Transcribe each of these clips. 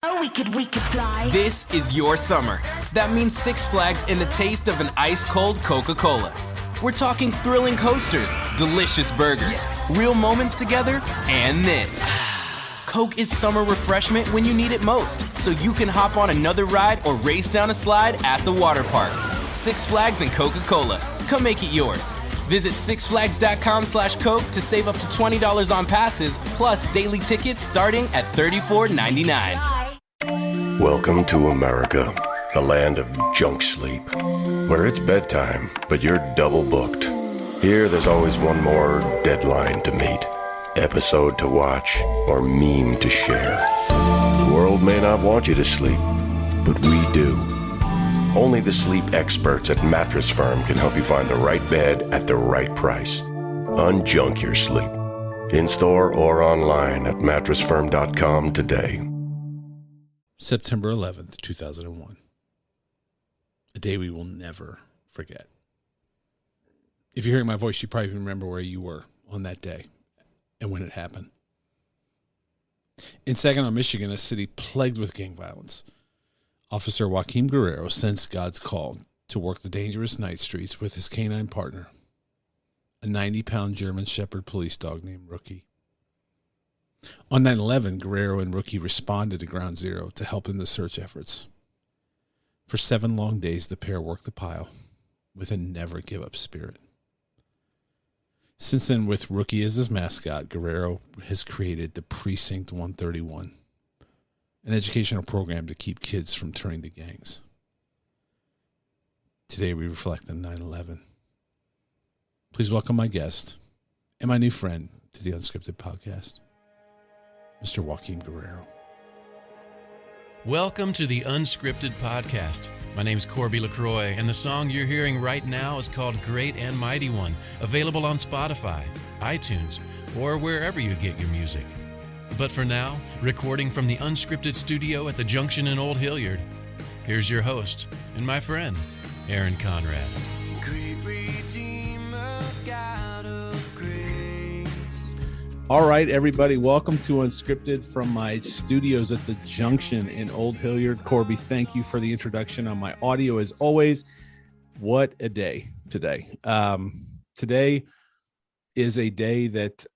Oh, we could fly. This is your summer. That means Six Flags and the taste of an ice-cold Coca-Cola. We're talking thrilling coasters, delicious burgers, real moments together, and this. Coke is summer refreshment when you need it most, so you can hop on another ride or race down a slide at the water park. Six Flags and Coca-Cola. Come make it yours. Visit sixflags.com/Coke to save up to $20 on passes, plus daily tickets starting at $34.99. Welcome to America, the land of junk sleep, where it's bedtime, but you're double booked. Here, there's always one more deadline to meet, episode to watch, or meme to share. The world may not want you to sleep, but we do. Only the sleep experts at Mattress Firm can help you find the right bed at the right price. Unjunk your sleep. In-store or online at mattressfirm.com today. September 11th, 2001. A day we will never forget. If you're hearing my voice, you probably remember where you were on that day and when it happened. In Saginaw, Michigan, a city plagued with gang violence, Officer Joaquin Guerrero sensed God's call to work the dangerous night streets with his canine partner, a 90-pound German Shepherd police dog named Rookie. On 9/11, Guerrero and Rookie responded to Ground Zero to help in the search efforts. For 7 long days, the pair worked the pile with a never-give-up spirit. Since then, with Rookie as his mascot, Guerrero has created the Precinct 131, an educational program to keep kids from turning to gangs. Today, we reflect on 9/11. Please welcome my guest and my new friend to the Unscripted podcast, Mr. Joaquin Guerrero. Welcome to the Unscripted podcast. My name's Corby LaCroix, and the song you're hearing right now is called Great and Mighty One, available on Spotify, iTunes, or wherever you get your music. But for now, recording from the Unscripted studio at the Junction in Old Hilliard, here's your host and my friend, Aaron Conrad. Great Redeemer, God of grace. All right, everybody, welcome to Unscripted from my studios at the Junction in Old Hilliard. Corby, thank you for the introduction on my audio as always. What a day today. Today is a day that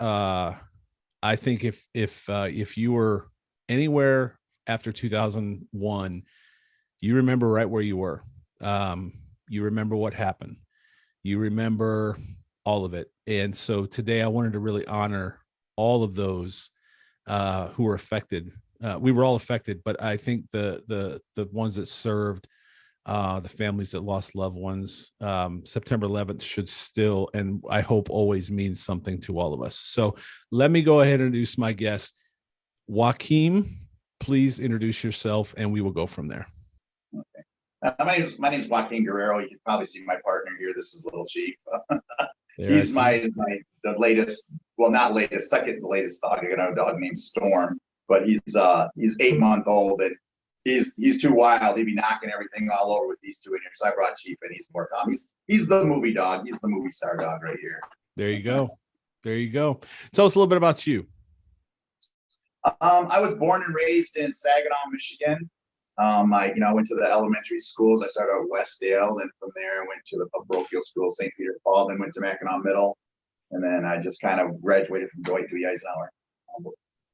I think if you were anywhere after 2001, you remember right where you were. You remember what happened. You remember all of it. And so today I wanted to really honor all of those who were affected. We were all affected, but I think the ones that served, the families that lost loved ones, September 11th should still, and I hope always, means something to all of us. So let me go ahead and introduce my guest. Joaquin, please introduce yourself and we will go from there. Okay. My name's Joaquin Guerrero. You can probably see my partner here. This is Little Chief. He's the latest, well, not latest, second latest dog. I got a dog named Storm, but he's 8-month-old and he's too wild. He'd be knocking everything all over with these two in here. So I brought Chief and he's more calm. He's the movie dog. He's the movie star dog right here. There you go. There you go. Tell us a little bit about you. I was born and raised in Saginaw, Michigan. I went to the elementary schools. I started at Westdale, and from there I went to the parochial school, St. Peter Paul, then went to Mackinac Middle, and then I just kind of graduated from Dwight D. Eisenhower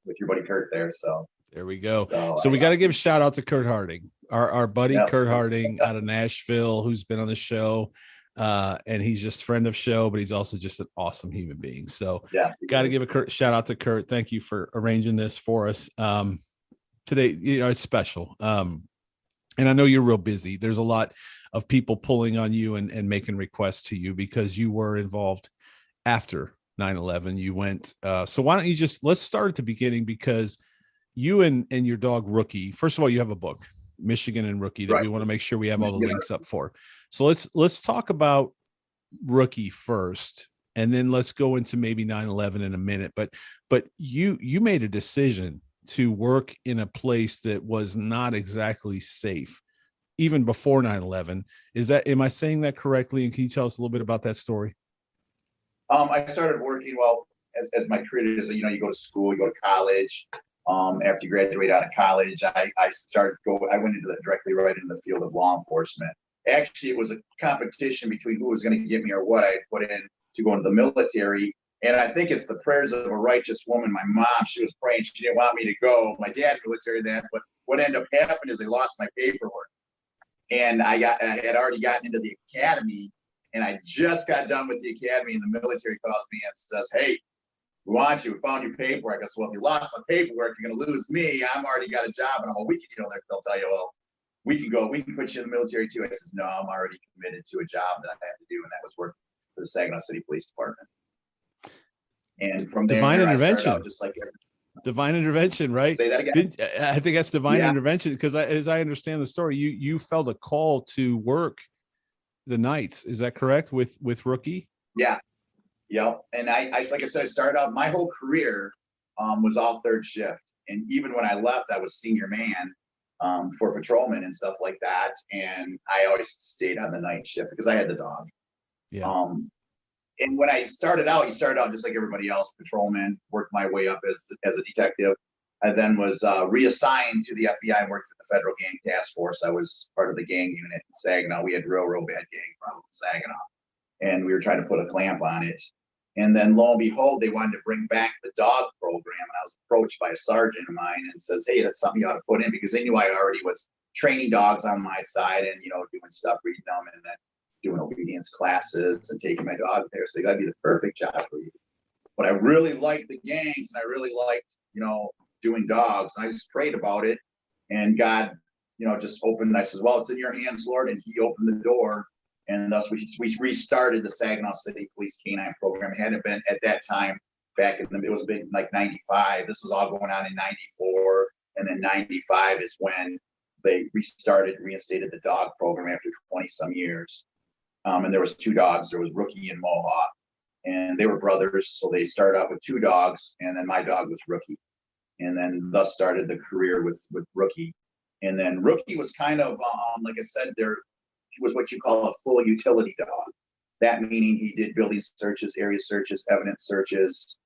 with your buddy Kurt there. So there we go. So we got to give a shout out to Kurt Harding, our buddy. Yep. Kurt Harding out of Nashville, who's been on the show, and he's just a friend of show, but he's also just an awesome human being. So got to give a shout out to Kurt. Thank you for arranging this for us. Today, it's special. And I know you're real busy. There's a lot of people pulling on you and making requests to you because you were involved after 9/11. You went. So why don't you let's start at the beginning, because you and your dog Rookie, first of all, you have a book, Michigan and Rookie, that we want to make sure we have all the links up for. So let's talk about Rookie first, and then let's go into maybe 9/11 in a minute. But you made a decision to work in a place that was not exactly safe, even before 9/11. Am I saying that correctly? And can you tell us a little bit about that story? I started working, as my career is, you go to school, you go to college, After you graduate out of college, I went directly right into the field of law enforcement. Actually, it was a competition between who was going to get me or what I put in to go into the military. And I think it's the prayers of a righteous woman. My mom, she was praying. She didn't want me to go. My dad military then, but what ended up happening is they lost my paperwork. And I had already gotten into the academy, and I just got done with the academy, and the military calls me and says, "Hey, we want you. We found your paperwork." I said, "Well, if you lost my paperwork, you're going to lose me. I'm already got a job." And I'm like, they'll tell you, "Well, we can put you in the military too." I said, "No, I'm already committed to a job that I have to do," and that was working for the Saginaw City Police Department. And from there, divine intervention. I started out just like divine intervention, right? Say that again. I think that's divine intervention, because as I understand the story, you felt a call to work the nights. Is that correct with Rookie? Yeah. Yep. And I like I said, I started out, my whole career was all third shift. And even when I left, I was senior man for patrolmen and stuff like that. And I always stayed on the night shift because I had the dog. Yeah. And when I started out, just like everybody else, patrolman, worked my way up as a detective. I then was reassigned to the FBI and worked for the Federal Gang Task Force. I was part of the gang unit in Saginaw. We had real bad gang problems in Saginaw, and we were trying to put a clamp on it. And then lo and behold, they wanted to bring back the dog program. And I was approached by a sergeant of mine and says, "Hey, that's something you ought to put in," because they knew I already was training dogs on my side and, doing stuff, reading them, and then doing obedience classes and taking my dog there. So that'd be the perfect job for you. But I really liked the gangs, and I really liked, doing dogs. And I just prayed about it, and God, just opened. I says, "Well, it's in your hands, Lord." And he opened the door, and thus we restarted the Saginaw City Police Canine Program. It hadn't been at that time it was big, like 95. This was all going on in 94. And then 95 is when they reinstated the dog program after 20 some years. And there was 2 dogs. There was Rookie and Mohawk, and they were brothers. So they started out with 2 dogs, and then my dog was Rookie. And then thus started the career with Rookie. And then Rookie was kind of, like I said, he was what you call a full utility dog. That meaning he did building searches, area searches, evidence searches,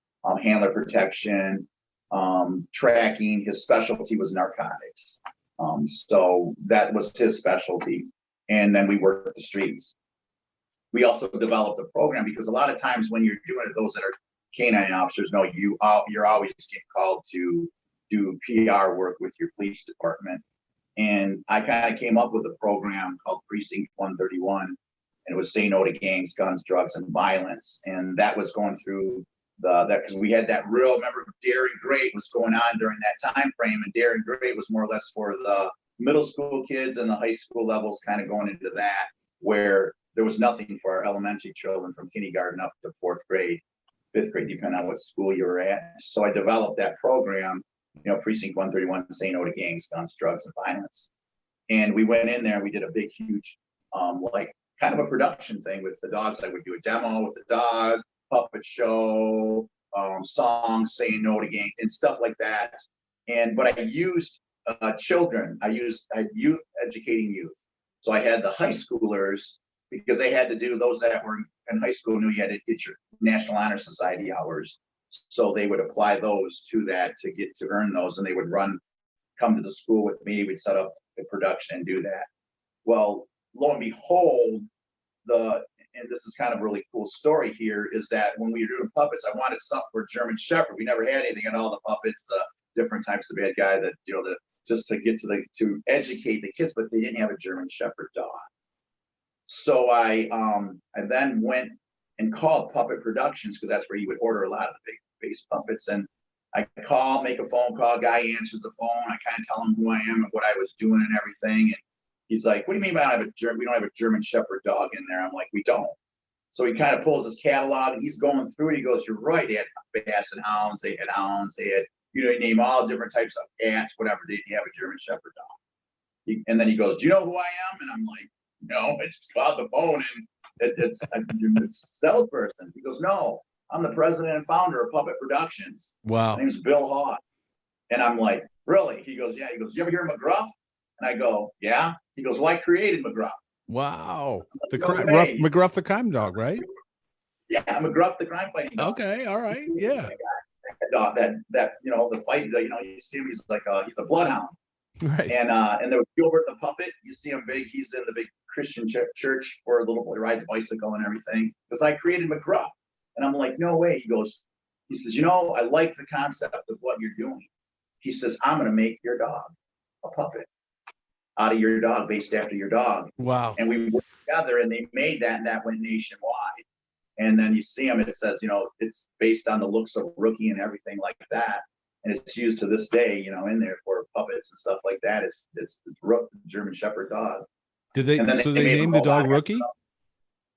handler protection, tracking. His specialty was narcotics. So that was his specialty. And then we worked the streets. We also developed a program because a lot of times when you're doing it, those that are canine officers know you're always getting called to do PR work with your police department. And I kind of came up with a program called Precinct 131, and it was Say No to Gangs, Guns, Drugs, and Violence. And that was going through that because we had that remember Daring Great was going on during that time frame, and Daring Great was more or less for the middle school kids and the high school levels, kind of going into that, where there was nothing for our elementary children from kindergarten up to 4th grade, 5th grade, depending on what school you were at. So I developed that program, Precinct 131, Say No to Gangs, Guns, Drugs, and Violence. And we went in there and we did a big, huge, like kind of a production thing with the dogs. I would do a demo with the dogs, puppet show, songs, saying no to gangs and stuff like that. But I used children. I used youth, educating youth. So I had the high schoolers, because they had to do, those that were in high school knew you had to get your National Honor Society hours. So they would apply those to that to earn those, and they would come to the school with me. We'd set up the production and do that. Well, lo and behold, and this is kind of a really cool story here, is that when we were doing puppets, I wanted something for German Shepherd. We never had anything on all the puppets, the different types of bad guy that, just to get to educate the kids, but they didn't have a German Shepherd dog. So I then went and called Puppet Productions, because that's where you would order a lot of the big face puppets. And I make a phone call, guy answers the phone. I kind of tell him who I am and what I was doing and everything. And he's like, "What do you mean by we don't have a German Shepherd dog in there?" I'm like, "We don't." So he kind of pulls his catalog and he's going through it. He goes, "You're right. They had Basset Hounds, they had Hounds, they had, you name all different types of cats, whatever. They didn't have a German Shepherd dog." And then he goes, "Do you know who I am?" And I'm like, "No, I just called the phone and it's a salesperson." He goes, "No, I'm the president and founder of Puppet Productions. Wow. My name's Bill Hawk." And I'm like, "Really?" He goes, "Yeah." He goes, "You ever hear of McGruff?" And I go, "Yeah." He goes, "Well, I created McGruff." Wow. Like, McGruff the crime dog, right? Yeah, McGruff the crime fighting dog. Okay, all right, yeah. that the fight, you see him, he's like he's a bloodhound. Right. And there was Gilbert the puppet. You see him big. He's in the big Christian church where a little boy rides a bicycle and everything. Because I created McGruff, and I'm like, no way. He says, I like the concept of what you're doing. He says, I'm going to make your dog a puppet out of your dog, based after your dog. Wow. And we worked together, and they made that, and that went nationwide. And then you see them, it says, it's based on the looks of Rookie and everything like that. And it's used to this day, in there for puppets and stuff like that. It's Rook, the German Shepherd dog. Did they? So they named the dog Rookie?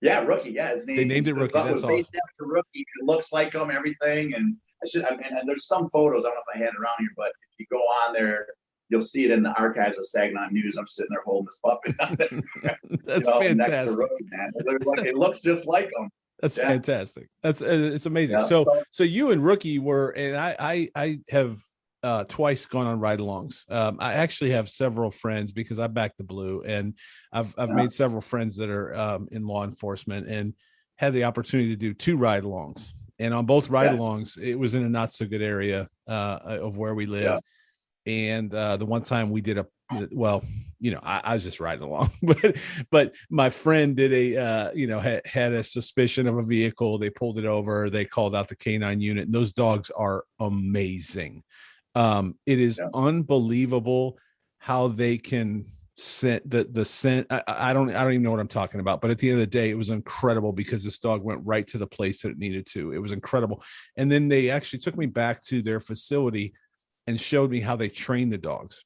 Yeah, Rookie. Yeah, his name. They named it Rookie. That's awesome. Based after Rookie. It looks like him, everything. And and there's some photos. I don't know if I had it around here, but if you go on there, you'll see it in the archives of Saginaw News. I'm sitting there holding this puppet. That's fantastic. Next to Rookie, man. It looks just like him. That's fantastic. It's amazing. Yeah. So you and Rookie were, and I have twice gone on ride-alongs. I actually have several friends because I back the Blue, and I've made several friends that are in law enforcement, and had the opportunity to do 2 ride-alongs. And on both ride-alongs, it was in a not so good area of where we live. Yeah. And the one time we did I was just riding along, but my friend did had a suspicion of a vehicle. They pulled it over. They called out the canine unit, and those dogs are amazing. It is unbelievable how they can scent the scent. I don't even know what I'm talking about, but at the end of the day, it was incredible because this dog went right to the place that it needed to. It was incredible. And then they actually took me back to their facility and showed me how they train the dogs.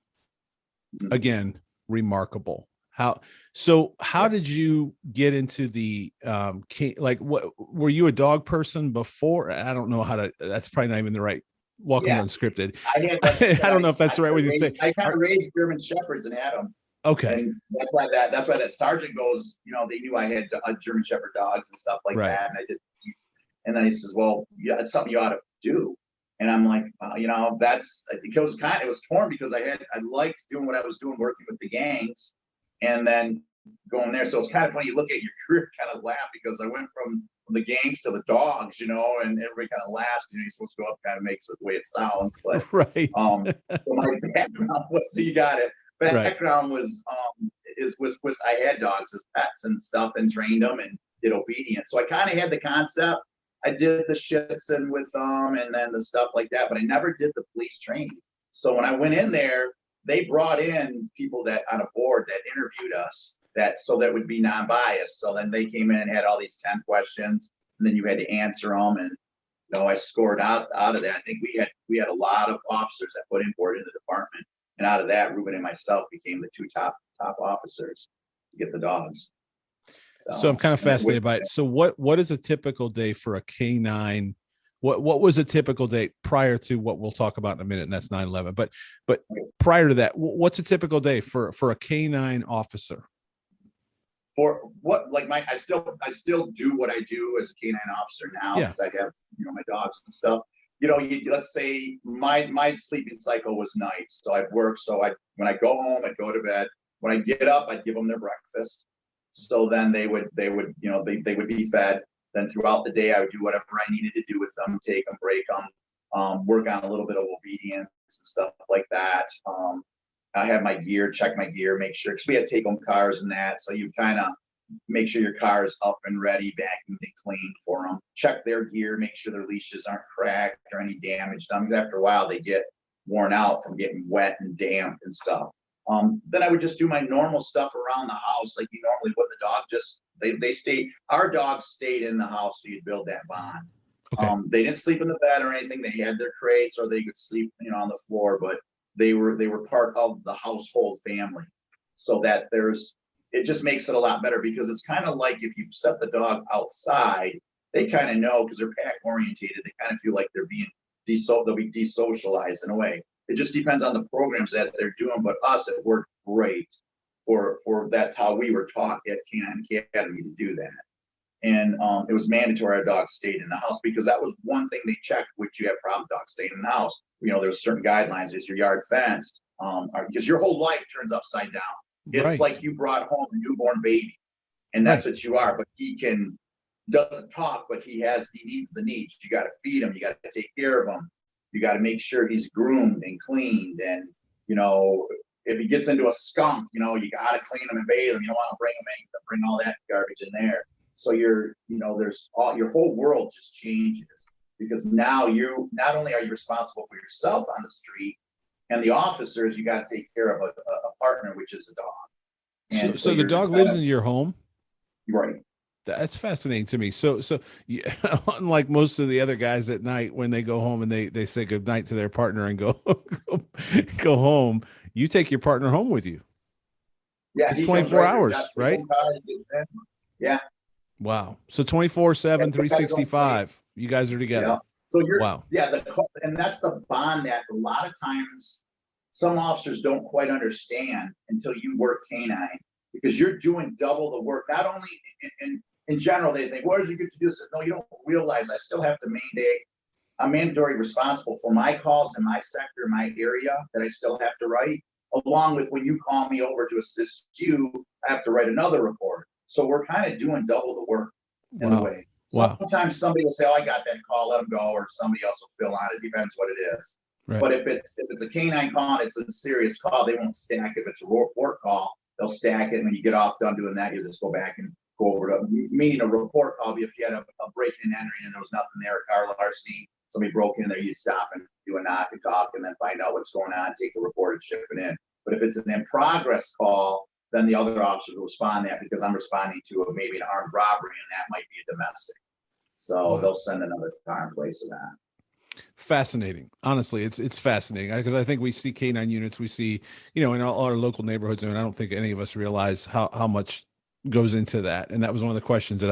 Again, remarkable. How did you get into the what were you a dog person before? I don't know how to, that's probably not even the right. Welcome to Unscripted. I don't know if that's the right way to say. I kind of raised German Shepherds and had them. Okay. And that's why that sergeant goes, they knew I had German Shepherd dogs and stuff like that. And I did these. And then he says, well, yeah, it's something you ought to do. And I'm like, it was torn because I liked doing what I was doing, working with the gangs, and then going there. So it's kind of funny. You look at your career, kind of laugh, because I went from the gangs to the dogs, and everybody kind of laughs. You're supposed to go up, kind of makes it the way it sounds. But right. So my background was, so you got it. Background was I had dogs as pets and stuff, and trained them and did obedience. So I kind of had the concept. I did the schützen with them and then the stuff like that, but I never did the police training. So when I went in there, they brought in people that on a board that interviewed us so that would be non-biased. So then they came in and had all these 10 questions, and then you had to answer them. And I scored out of that. I think we had a lot of officers that put in for it in the department, and out of that, Ruben and myself became the 2 top officers to get the dogs. So I'm kind of fascinated by it. So what is a typical day for a K9? What was a typical day prior to what we'll talk about in a minute, and that's 9/11. But prior to that, what's a typical day for a K9 officer? For what, I still do what I do as a K9 officer now, because I have my dogs and stuff. Let's say my sleeping cycle was nights, so I'd work. So when I go home, I'd go to bed. When I get up, I'd give them their breakfast. So then they would be fed. Then throughout the day, I would do whatever I needed to do with them, take them, break them, work on a little bit of obedience and stuff like that. I have my gear, check my gear, make sure, because we had take-home cars and that. So you kind of make sure your car is up and ready, vacuumed and cleaned for them. Check their gear, make sure their leashes aren't cracked or any damage done. After a while, they get worn out from getting wet and damp and stuff. Then I would just do my normal stuff around the house, like you normally would. The dog they stayed. Our dogs stayed in the house, so you'd build that bond. Okay. They didn't sleep in the bed or anything. They had their crates, or they could sleep, on the floor. But they were part of the household family, so that it just makes it a lot better, because it's kind of like if you set the dog outside, they kind of know, because they're pack orientated. They kind of feel like they'll be desocialized in a way. It just depends on the programs that they're doing, but us, it worked great for that's how we were taught at K9 Academy to do that. And it was mandatory our dogs stayed in the house, because that was one thing they checked, which you have problem dogs staying in the house. There's certain guidelines. Is your yard fenced? Because your whole life turns upside down. It's like you brought home a newborn baby, and that's what you are. But he doesn't talk, but he needs the needs. You got to feed him. You got to take care of him. You got to make sure he's groomed and cleaned. And, you know, if he gets into a skunk, you know, you got to clean him and bathe him. You don't want to bring him in, you bring all that garbage in there. So your whole world just changes, because now you not only are you responsible for yourself on the street and the officers, you got to take care of a partner, which is a dog. And so the dog lives in your home? Right. That's fascinating to me. So yeah, unlike most of the other guys at night, when they go home and they say goodnight to their partner and go home, you take your partner home with you. Yeah, it's 24 hours, right? Yeah. Wow. So 24/7, 365, you guys are together. Yeah. So wow. Yeah, and that's the bond that a lot of times some officers don't quite understand until you work canine, because you're doing double the work. Not only in general, they think, where does it get to do this? No, you don't realize I still have to I'm mandatory responsible for my calls in my sector, my area, that I still have to write. Along with when you call me over to assist you, I have to write another report. So we're kind of doing double the work in a way. Sometimes somebody will say, oh, I got that call, let them go, or somebody else will fill on it. Depends what it is. Right. But if it's a canine call and it's a serious call, they won't stack it. If it's a report call, they'll stack it. And when you get off done doing that, you just go back and go over to, meaning a report call. If you had a breaking and entering and there was nothing there, a car larceny, somebody broke in there, you'd stop and do a knock and talk and then find out what's going on, take the report and ship it in. But if it's an in progress call, then the other officer will respond that, because I'm responding to maybe an armed robbery, and that might be a domestic. So they'll send another car in place of that. Fascinating. Honestly, it's fascinating, because I think we see canine units, we see, you know, in all our local neighborhoods, and I don't think any of us realize how much goes into that. And that was one of the questions that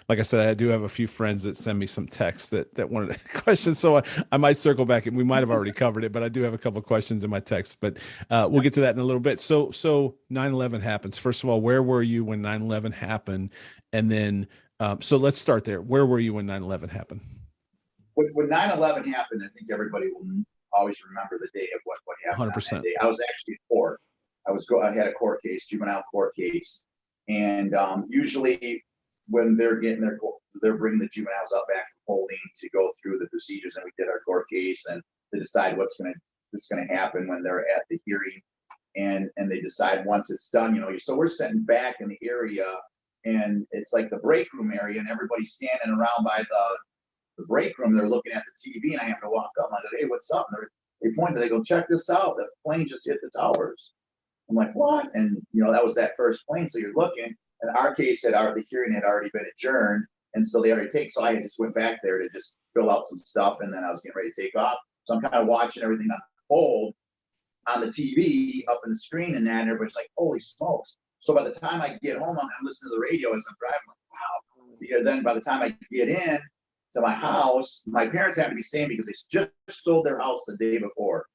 like I said, I do have a few friends that send me some texts that wanted questions. So I might circle back, and we might have already covered it, but I do have a couple of questions in my text, but we'll get to that in a little bit. So 9/11 happens. First of all, where were you when 9/11 happened? And then, so let's start there. Where were you when 9/11 happened? When 9/11 happened, I think everybody will always remember the day of what happened. 100%. On that day. I was actually in court. I had a court case, juvenile court case. And usually when they're bringing the juveniles up back from holding to go through the procedures, and we did our court case and to decide what's going to happen when they're at the hearing, and they decide once it's done, you know. So we're sitting back in the area, and it's like the break room area, and everybody's standing around by the break room. They're looking at the TV, and I have to walk up. I go, hey, what's up? And they point, they go, check this out. The plane just hit the towers. I'm like, what? And, you know, that was that first plane. So you're looking, and our case the hearing had already been adjourned. And so they already so I just went back there to just fill out some stuff. And then I was getting ready to take off. So I'm kind of watching everything unfold on the TV up in the screen and that, and everybody's like, holy smokes. So by the time I get home, I'm listening to the radio as I'm driving, like, wow. Because then by the time I get in to my house, my parents have to be staying because they just sold their house the day before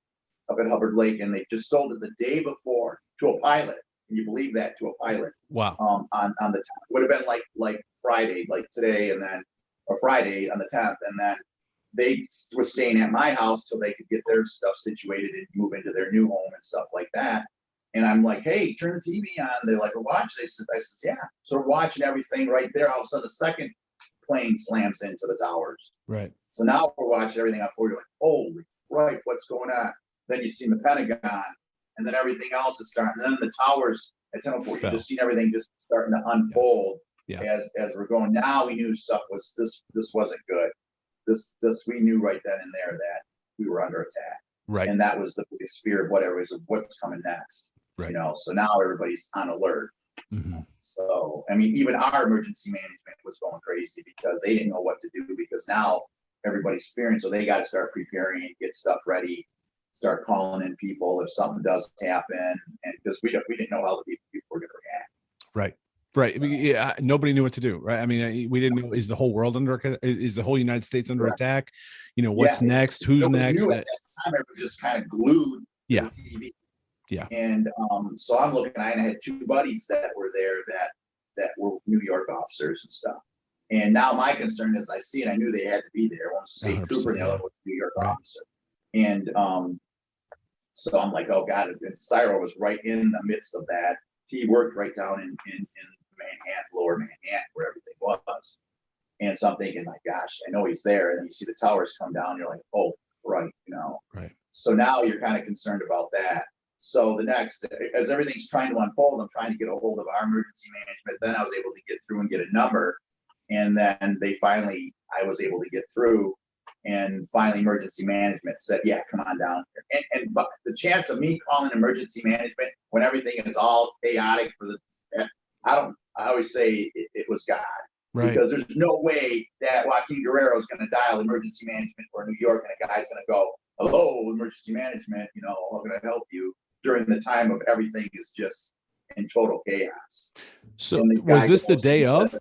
up at Hubbard Lake, and they just sold it the day before to a pilot. Can you believe that? To a pilot. Wow. On the 10th. Would have been like Friday, like today, and then or Friday on the 10th, and then they were staying at my house till they could get their stuff situated and move into their new home and stuff like that. And I'm like, hey, turn the TV on. They're like, we're watching. I said, yeah. So we're watching everything right there. All of a sudden, the second plane slams into the towers. Right. So now we're watching everything on forward. You're like, holy, right, what's going on? Then you see the Pentagon, and then everything else is starting. And then the towers at 10:04, you just seen everything just starting to unfold. Yeah. As we're going. Now we knew stuff was this wasn't good. This we knew right then and there that we were under attack. Right. And that was the biggest fear of what's coming next. Right. You know, so now everybody's on alert. Mm-hmm. So I mean, even our emergency management was going crazy because they didn't know what to do, because now everybody's fearing. So they got to start preparing and get stuff ready, start calling in people if something does happen, and because we didn't know how the people were going to react. Right. Right. Yeah, nobody knew what to do. Right. I mean, we didn't know, is the whole world is the whole United States under attack? You know, what's next? Who's next? At that time, it was just kind of glued to the TV. Yeah. And so I'm looking, I had two buddies that were there that were New York officers and stuff. And now my concern is I see, and I knew they had to be there. One was a state trooper, and the other was a New York officer. And so I'm like, oh God, and Cyril was right in the midst of that. He worked right down in Manhattan, lower Manhattan, where everything was. And so I'm thinking, my gosh, I know he's there. And then you see the towers come down, and you're like, oh, right, you know. Right. So now you're kind of concerned about that. So the next, as everything's trying to unfold, I'm trying to get a hold of our emergency management. Then I was able to get through and get a number. And then I was able to get through, and finally emergency management said, yeah, come on down here. But the chance of me calling emergency management when everything is all chaotic I always say it was God. Right. Because there's no way that Joaquin Guerrero is going to dial emergency management for New York and a guy's going to go, hello, emergency management, you know, how can I help you during the time of everything is just in total chaos. So was this the day of?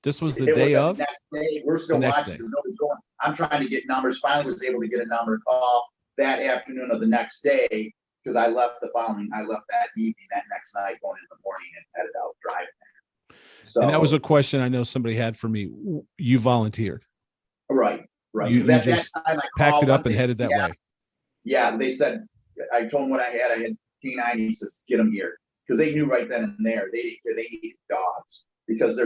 This was the day of? The next day. We're still watching. Nobody's going. I'm trying to get numbers. Finally was able to get a number call that afternoon of the next day, because I left that evening, that next night, going in the morning and headed out driving there. So, and that was a question I know somebody had for me. You volunteered. Right. You just packed it up and headed that way. Yeah, they said, I told them what I had. I had K9. He says, get them here. Because they knew right then and there they needed dogs. Because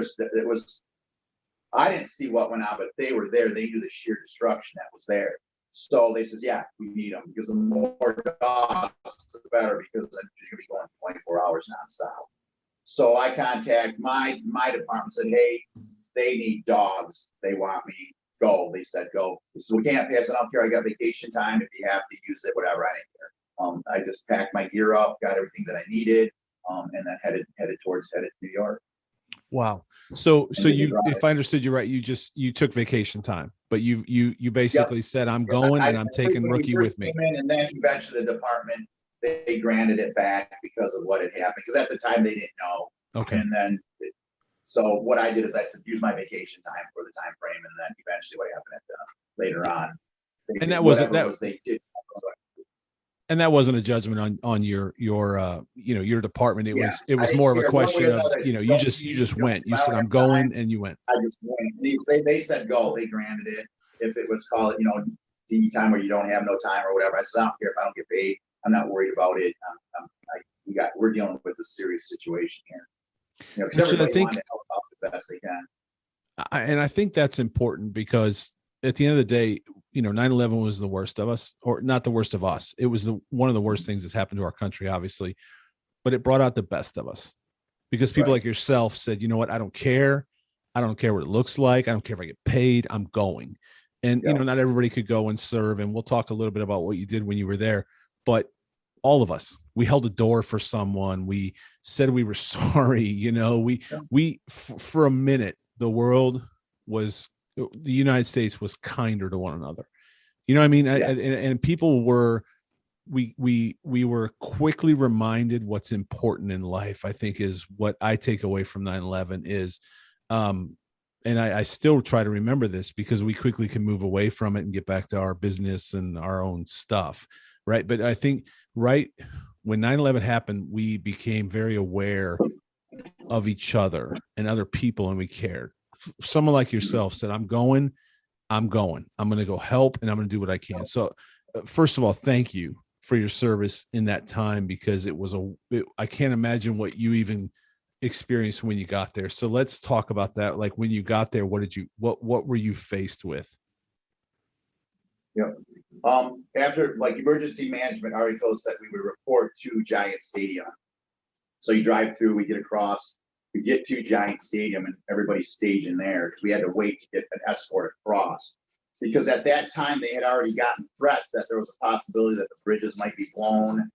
I didn't see what went on, but they were there. They knew the sheer destruction that was there. So they says, yeah, we need them, because the more dogs, the better, because I'm just going to be going 24 hours nonstop. So I contact my department, said, hey, they need dogs. They want me. Go. They said, go. So we can't pass it. I don't care. I got vacation time. If you have to use it, whatever, I didn't care. I just packed my gear up, got everything that I needed, and then headed to New York. Wow. So you, if I understood you right, you took vacation time, but you basically said, I'm going and I'm taking Rookie with me. And then eventually the department, they granted it back because of what had happened. Because at the time they didn't know. Okay. And then, so what I did is I said, use my vacation time for the time frame. And then eventually what happened later on. And that wasn't that. They did. And that wasn't a judgment on your department. It was more of a question of, you just went. You said, I'm going, and you went. I just went. They said go. They granted it. If it was called, DD time where you don't have no time or whatever, I said, I don't care if I don't get paid. I'm not worried about it. We're dealing with a serious situation here. Because everybody wanted to help out the best they can. And I think that's important, because at the end of the day, 9/11 was the worst of us, or not the worst of us. It was one of the worst things that's happened to our country, obviously, but it brought out the best of us, because people like yourself said, you know what? I don't care. I don't care what it looks like. I don't care if I get paid. I'm going. And, not everybody could go and serve. And we'll talk a little bit about what you did when you were there, but all of us, we held a door for someone. We said we were sorry. For a minute, the United States was kinder to one another. You know what I mean? And people were, we were quickly reminded what's important in life, I think, is what I take away from 9/11 is, and I still try to remember this, because we quickly can move away from it and get back to our business and our own stuff. Right. But I think when 9/11 happened, we became very aware of each other and other people, and we cared. Someone like yourself said, I'm going to go help, and I'm going to do what I can. So first of all, thank you for your service in that time, because I can't imagine what you even experienced when you got there. So let's talk about that. Like, when you got there, what were you faced with? Yeah. After emergency management already told us that we would report to Giant Stadium. So you drive through, we get across, we get to Giant Stadium, and everybody's staging there, because we had to wait to get an escort across. Because at that time they had already gotten threats that there was a possibility that the bridges might be blown.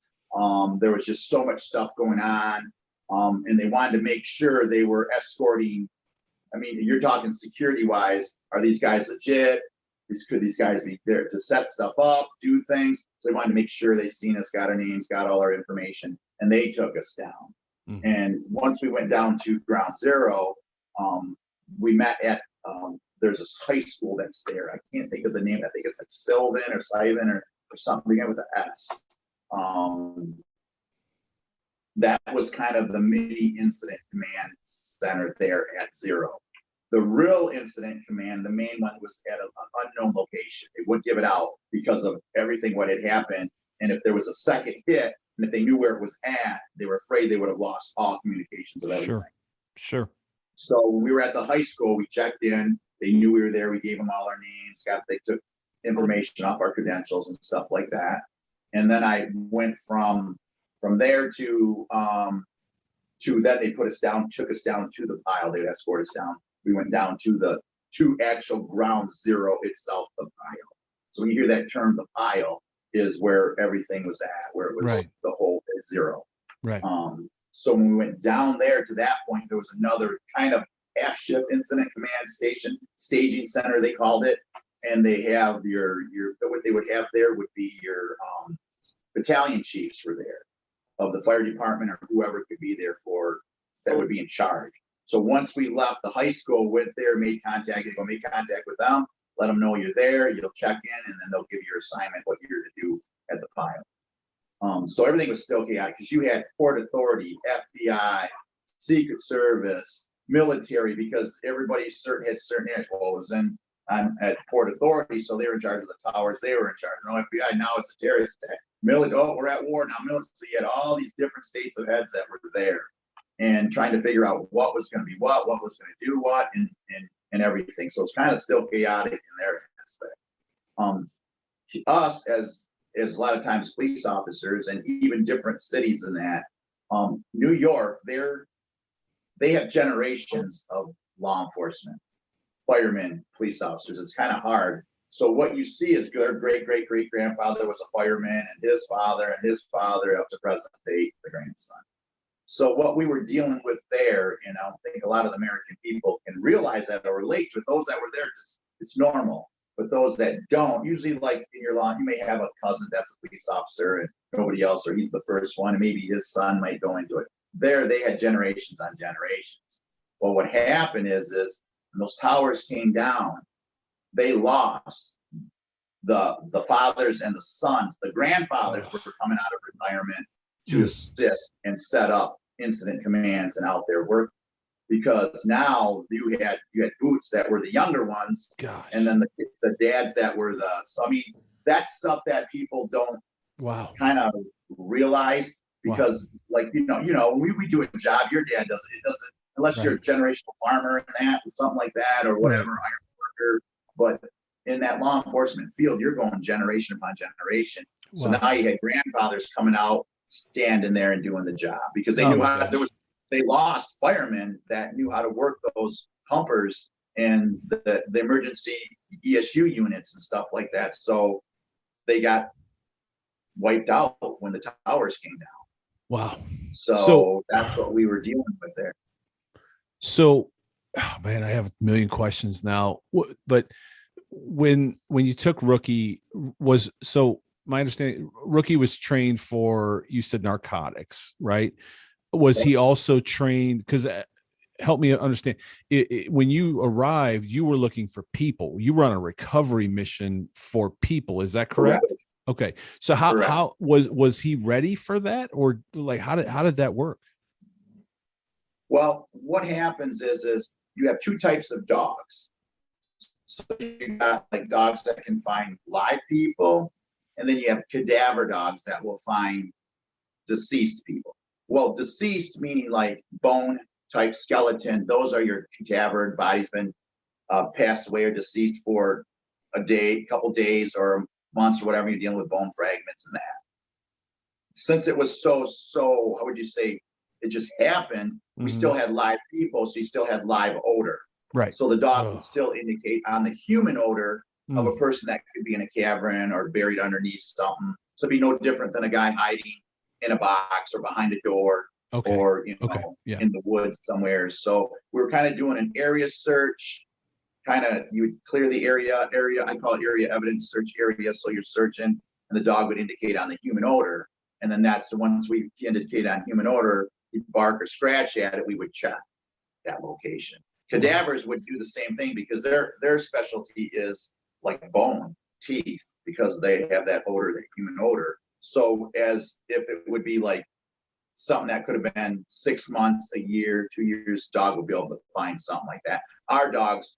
There was just so much stuff going on. And they wanted to make sure they were escorting. I mean, you're talking security wise, are these guys legit? Could these guys be there to set stuff up, do things? So they wanted to make sure they seen us, got our names, got all our information, and they took us down. Mm-hmm. And once we went down to ground zero, we met at, there's this high school that's there. I can't think of the name. I think it's like Sylvan or Sivan or something with an S. That was kind of the mini incident command center there at Zero. The real incident command, the main one, was at an unknown location. They wouldn't give it out because of everything what had happened. And if there was a second hit, and if they knew where it was at, they were afraid they would have lost all communications of everything. Sure. So we were at the high school. We checked in. They knew we were there. We gave them all our names. They took information off our credentials and stuff like that. And then I went from there to that they took us down to the pile. They escorted us down. We went down to actual ground zero itself, the pile. So when you hear that term, the pile is where everything was at, where it was the whole zero. Right. So when we went down there to that point, there was another kind of half shift incident command station, staging center, they called it. And they have what they would have there would be your battalion chiefs were there of the fire department or whoever could be there that would be in charge. So once we left the high school, went there, made contact, they go make contact with them, let them know you're there, you'll check in, and then they'll give you your assignment, what you're to do at the pile. So everything was still chaotic because you had Port Authority, FBI, Secret Service, military, because everybody had certain edge. Well, it was at Port Authority, so they were in charge of the towers. They were in charge. No FBI, now it's a terrorist attack. We're at war now. Military. So you had all these different states of heads that were there, and trying to figure out what was going to be what was going to do what, and everything. So it's kind of still chaotic in their aspect. Us as a lot of times police officers, and even different cities in that, New York, they have generations of law enforcement. Firemen, police officers. It's kind of hard. So what you see is their great grandfather was a fireman, and his father up to present day, the grandson. So what we were dealing with there, and I don't think a lot of the American people can realize that or relate to it. Those that were there, it's normal. But those that don't, usually like in your law, you may have a cousin that's a police officer and nobody else, or he's the first one, and maybe his son might go into it. There, they had generations on generations. Well, what happened is when those towers came down, they lost the fathers and the sons. The grandfathers were coming out of retirement to assist and set up incident commands and out there work, because now you had boots that were the younger ones. Gosh. And then the dads that were that's stuff that people don't kind of realize, because like when we do a job, your dad doesn't. It doesn't unless you're a generational farmer and something like that, or whatever, iron worker. But in that law enforcement field, you're going generation upon generation. So now you had grandfathers coming out, standing there and doing the job, because they knew how they lost firemen that knew how to work those pumpers and the emergency ESU units and stuff like that. So they got wiped out when the towers came down. Wow. So that's what we were dealing with there. So, oh man, I have a million questions now. But when you took Rookie, my understanding, Rookie was trained for, you said narcotics, right? Was he also trained? Because help me understand. When you arrived, you were looking for people. You were on a recovery mission for people. Is that correct? Okay. So how was he ready for that, or like how did that work? Well, what happens is you have two types of dogs. So you got like dogs that can find live people, and then you have cadaver dogs that will find deceased people. Well, deceased meaning like bone type skeleton. Those are your cadavered bodies, been passed away or deceased for a day, couple days, or months, or whatever. You're dealing with bone fragments and that. Since it was so, how would you say? It just happened. We still had live people, so you still had live odor. Right. So the dog would still indicate on the human odor of a person that could be in a cavern or buried underneath something. So it'd be no different than a guy hiding in a box or behind a door, or in the woods somewhere. So we were kind of doing an area search. You would clear the area. I call it area evidence search area. So you're searching, and the dog would indicate on the human odor. And then once we indicate on human odor, you'd bark or scratch at it, we would check that location. Cadavers would do the same thing, because their specialty is like bone, teeth, because they have that odor, that human odor. So as if it would be like something that could have been 6 months, a year, 2 years, dog would be able to find something like that. Our dogs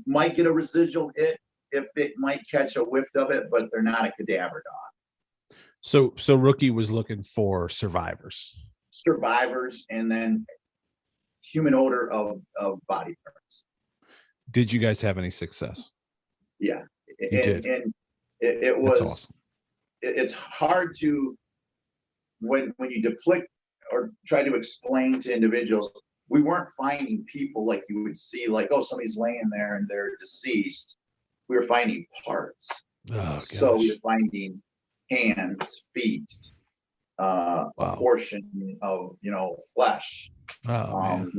might get a residual hit if it might catch a whiff of it, but they're not a cadaver dog. So Rookie was looking for survivors, and then human odor of body parts. Did you guys have any success? Yeah. You did. And It was That's awesome. It's hard to when you depict or try to explain to individuals. We weren't finding people like you would see, like, oh, somebody's laying there and they're deceased. We were finding parts. Oh, so we gosh. were finding hands, feet, Wow. a portion of flesh. Oh, man.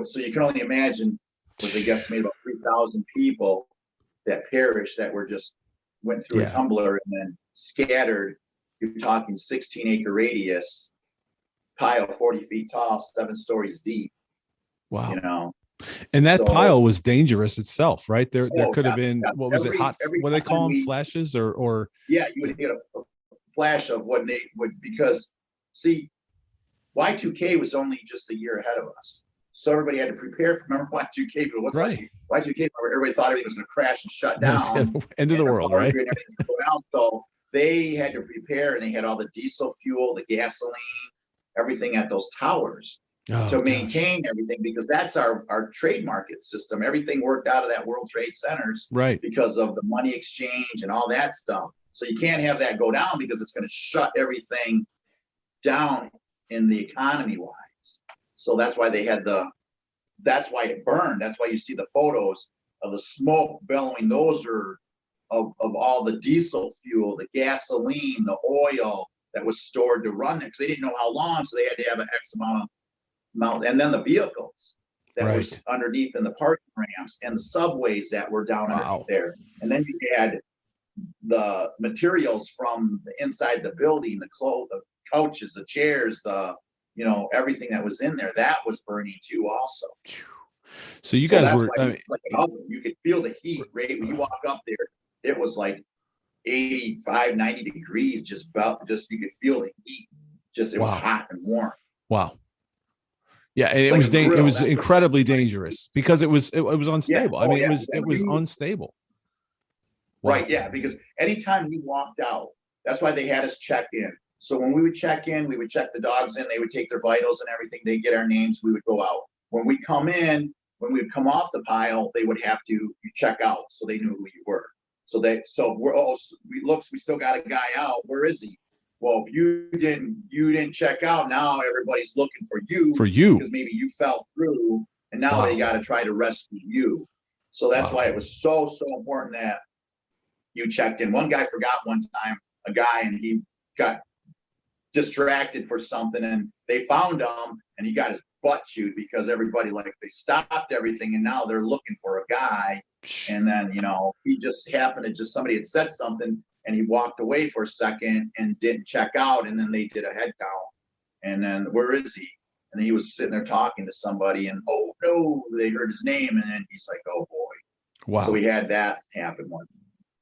So you can only imagine, was they guesstimate about 3,000 people that perished, that were just went through a tumbler and then scattered. You're talking 16-acre radius, pile 40 feet tall, 7 stories deep. Wow. And that pile was dangerous itself, right? There could have been, what was it? Hot, what do they call them? Flashes or? Yeah, you would get a flash of what they would, because see, Y2K was only just a year ahead of us. So everybody had to prepare for, remember Y2K, but what's right. Y2K, everybody thought everything was going to crash and shut down. End of the world, right? So they had to prepare, and they had all the diesel fuel, the gasoline, everything at those towers to maintain everything, because that's our trade market system. Everything worked out of that World Trade Centers, right? Because of the money exchange and all that stuff. So you can't have that go down, because it's going to shut everything down in the economy wise. So that's why they had that's why it burned. That's why you see the photos of the smoke billowing. Those are of all the diesel fuel, the gasoline, the oil that was stored to run it, because they didn't know how long, so they had to have an X amount, and then the vehicles that were underneath in the parking ramps, and the subways that were down underneath there. And then you had the materials from the inside the building, the clothes, the couches, the chairs, everything that was in there, that was burning too also. So you guys were, you could feel the heat, right? When you walk up there, it was like 85, 90 degrees, just you could feel the heat. It was hot and warm. Wow. Yeah, and it was incredibly dangerous, because it was unstable. It was unstable. Wow. Right, yeah, because anytime we walked out, that's why they had us check in. So when we would check in, we would check the dogs in, they would take their vitals and everything, they'd get our names, we would go out. When we come we'd come off the pile, they would have to check out, so they knew who you were. So we still got a guy out. Where is he? Well, if you didn't check out, now everybody's looking for you because maybe you fell through, and now they got to try to rescue you. So that's why it was so important that you checked in. One guy forgot one time, and he got distracted for something, and they found him, and he got his butt chewed, because everybody, they stopped everything, and now they're looking for a guy. And then he just happened to somebody had said something, and he walked away for a second and didn't check out, and then they did a head count, and then where is he? And he was sitting there talking to somebody, and oh no, they heard his name, and then he's like, oh boy. Wow. So we had that happen one.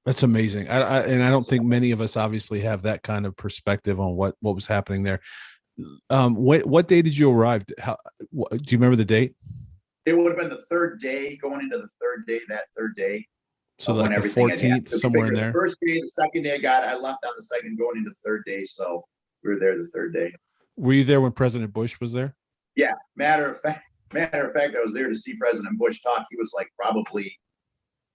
That's amazing. I don't think many of us obviously have that kind of perspective on what was happening there. What day did you arrive? Do you remember the date? It would have been the third day, going into the third day. So like the 14th, somewhere in there. The first day, the second day I left on the second, going into the third day. So we were there the third day. Were you there when President Bush was there? Yeah. Matter of fact, I was there to see President Bush talk. He was like probably,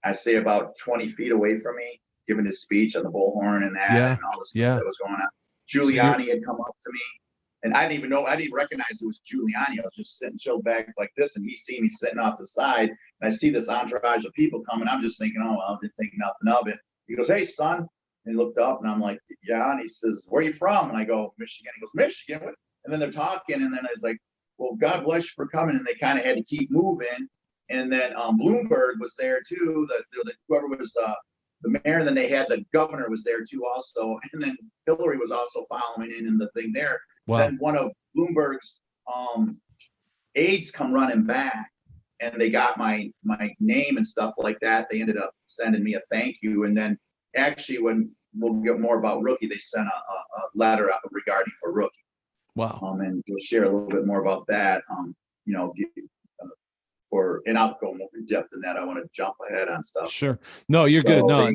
I say, about 20 feet away from me, giving his speech on the bullhorn and that, and all the stuff that was going on. Giuliani had come up to me, and I didn't recognize it was Giuliani. I was just sitting chilled back like this, and he see me sitting off the side, and I see this entourage of people coming. I'm just thinking, oh, well, I didn't think nothing of it. He goes, hey, son. And he looked up, and I'm like, yeah. And he says, where are you from? And I go, Michigan. He goes, Michigan? And then they're talking, and then I was like, well, God bless you for coming. And they kind of had to keep moving. And then Bloomberg was there too. Whoever was the mayor, and then they had the governor was there too also. And then Hillary was also following in the thing there. Wow. Then one of Bloomberg's aides come running back, and they got my name and stuff like that. They ended up sending me a thank you. And then actually, when we'll get more about Rookie, they sent a letter out regarding for Rookie. Wow. And we'll share a little bit more about that. And I'll go more in depth in that. I want to jump ahead on stuff. Sure. No, you're good. No.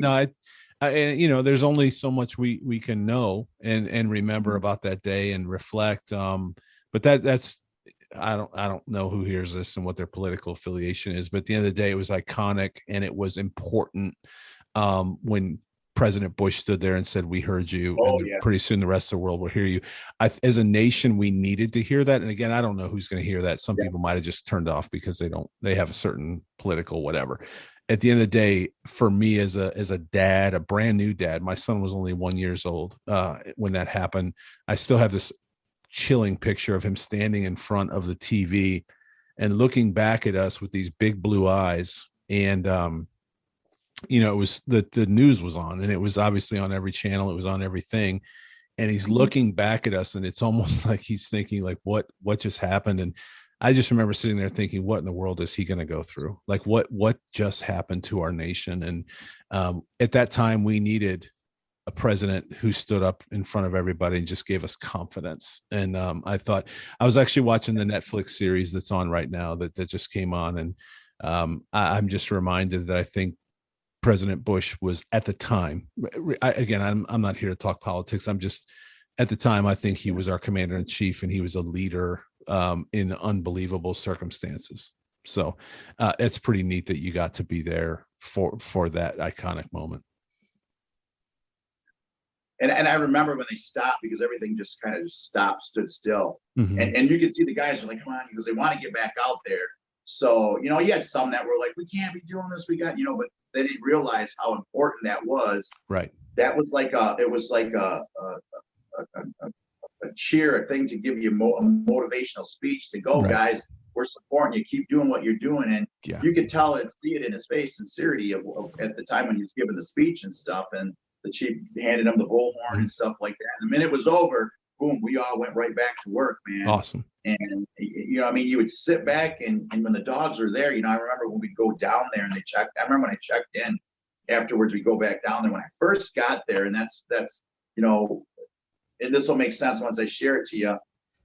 And there's only so much we can know and remember about that day and reflect. But that's I don't know who hears this and what their political affiliation is, but at the end of the day, it was iconic and it was important when President Bush stood there and said, "We heard you," Oh, and yeah. pretty soon the rest of the world will hear you. As a nation, we needed to hear that. And again, I don't know who's going to hear that. Some people might have just turned off because they have a certain political whatever. At the end of the day, for me as a dad, a brand new dad, my son was only 1 year old when that happened. I still have this chilling picture of him standing in front of the TV and looking back at us with these big blue eyes. And it was the news was on, and it was obviously on every channel. It was on everything. And he's looking back at us, and it's almost like he's thinking, like, what just happened? And I just remember sitting there thinking, what in the world is he going to go through? Like, what just happened to our nation? And at that time, we needed a president who stood up in front of everybody and just gave us confidence. And I thought, I was actually watching the Netflix series that's on right now that just came on. And I'm just reminded that I think President Bush was at the time, I'm not here to talk politics. I'm just, at the time, I think he was our commander in chief, and he was a leader in unbelievable circumstances. So it's pretty neat that you got to be there for that iconic moment. And I remember when they stopped, because everything just kind of stood still. Mm-hmm. And you could see the guys are like, come on, because they want to get back out there. So, you had some that were like, we can't be doing this. We got, but they didn't realize how important that was. Right. That was like a cheer, a thing to give you a motivational speech to go, right. Guys, we're supporting you. Keep doing what you're doing. And you could tell it, see it in his face, sincerity of at the time when he was giving the speech and stuff. And the chief handed him the bullhorn and stuff like that. And the minute it was over, boom, we all went right back to work, man. Awesome. And, you would sit back and when the dogs were there, I remember when we'd go down there and they checked. I remember when I checked in afterwards, we go back down there. When I first got there, and that's and this will make sense once I share it to you.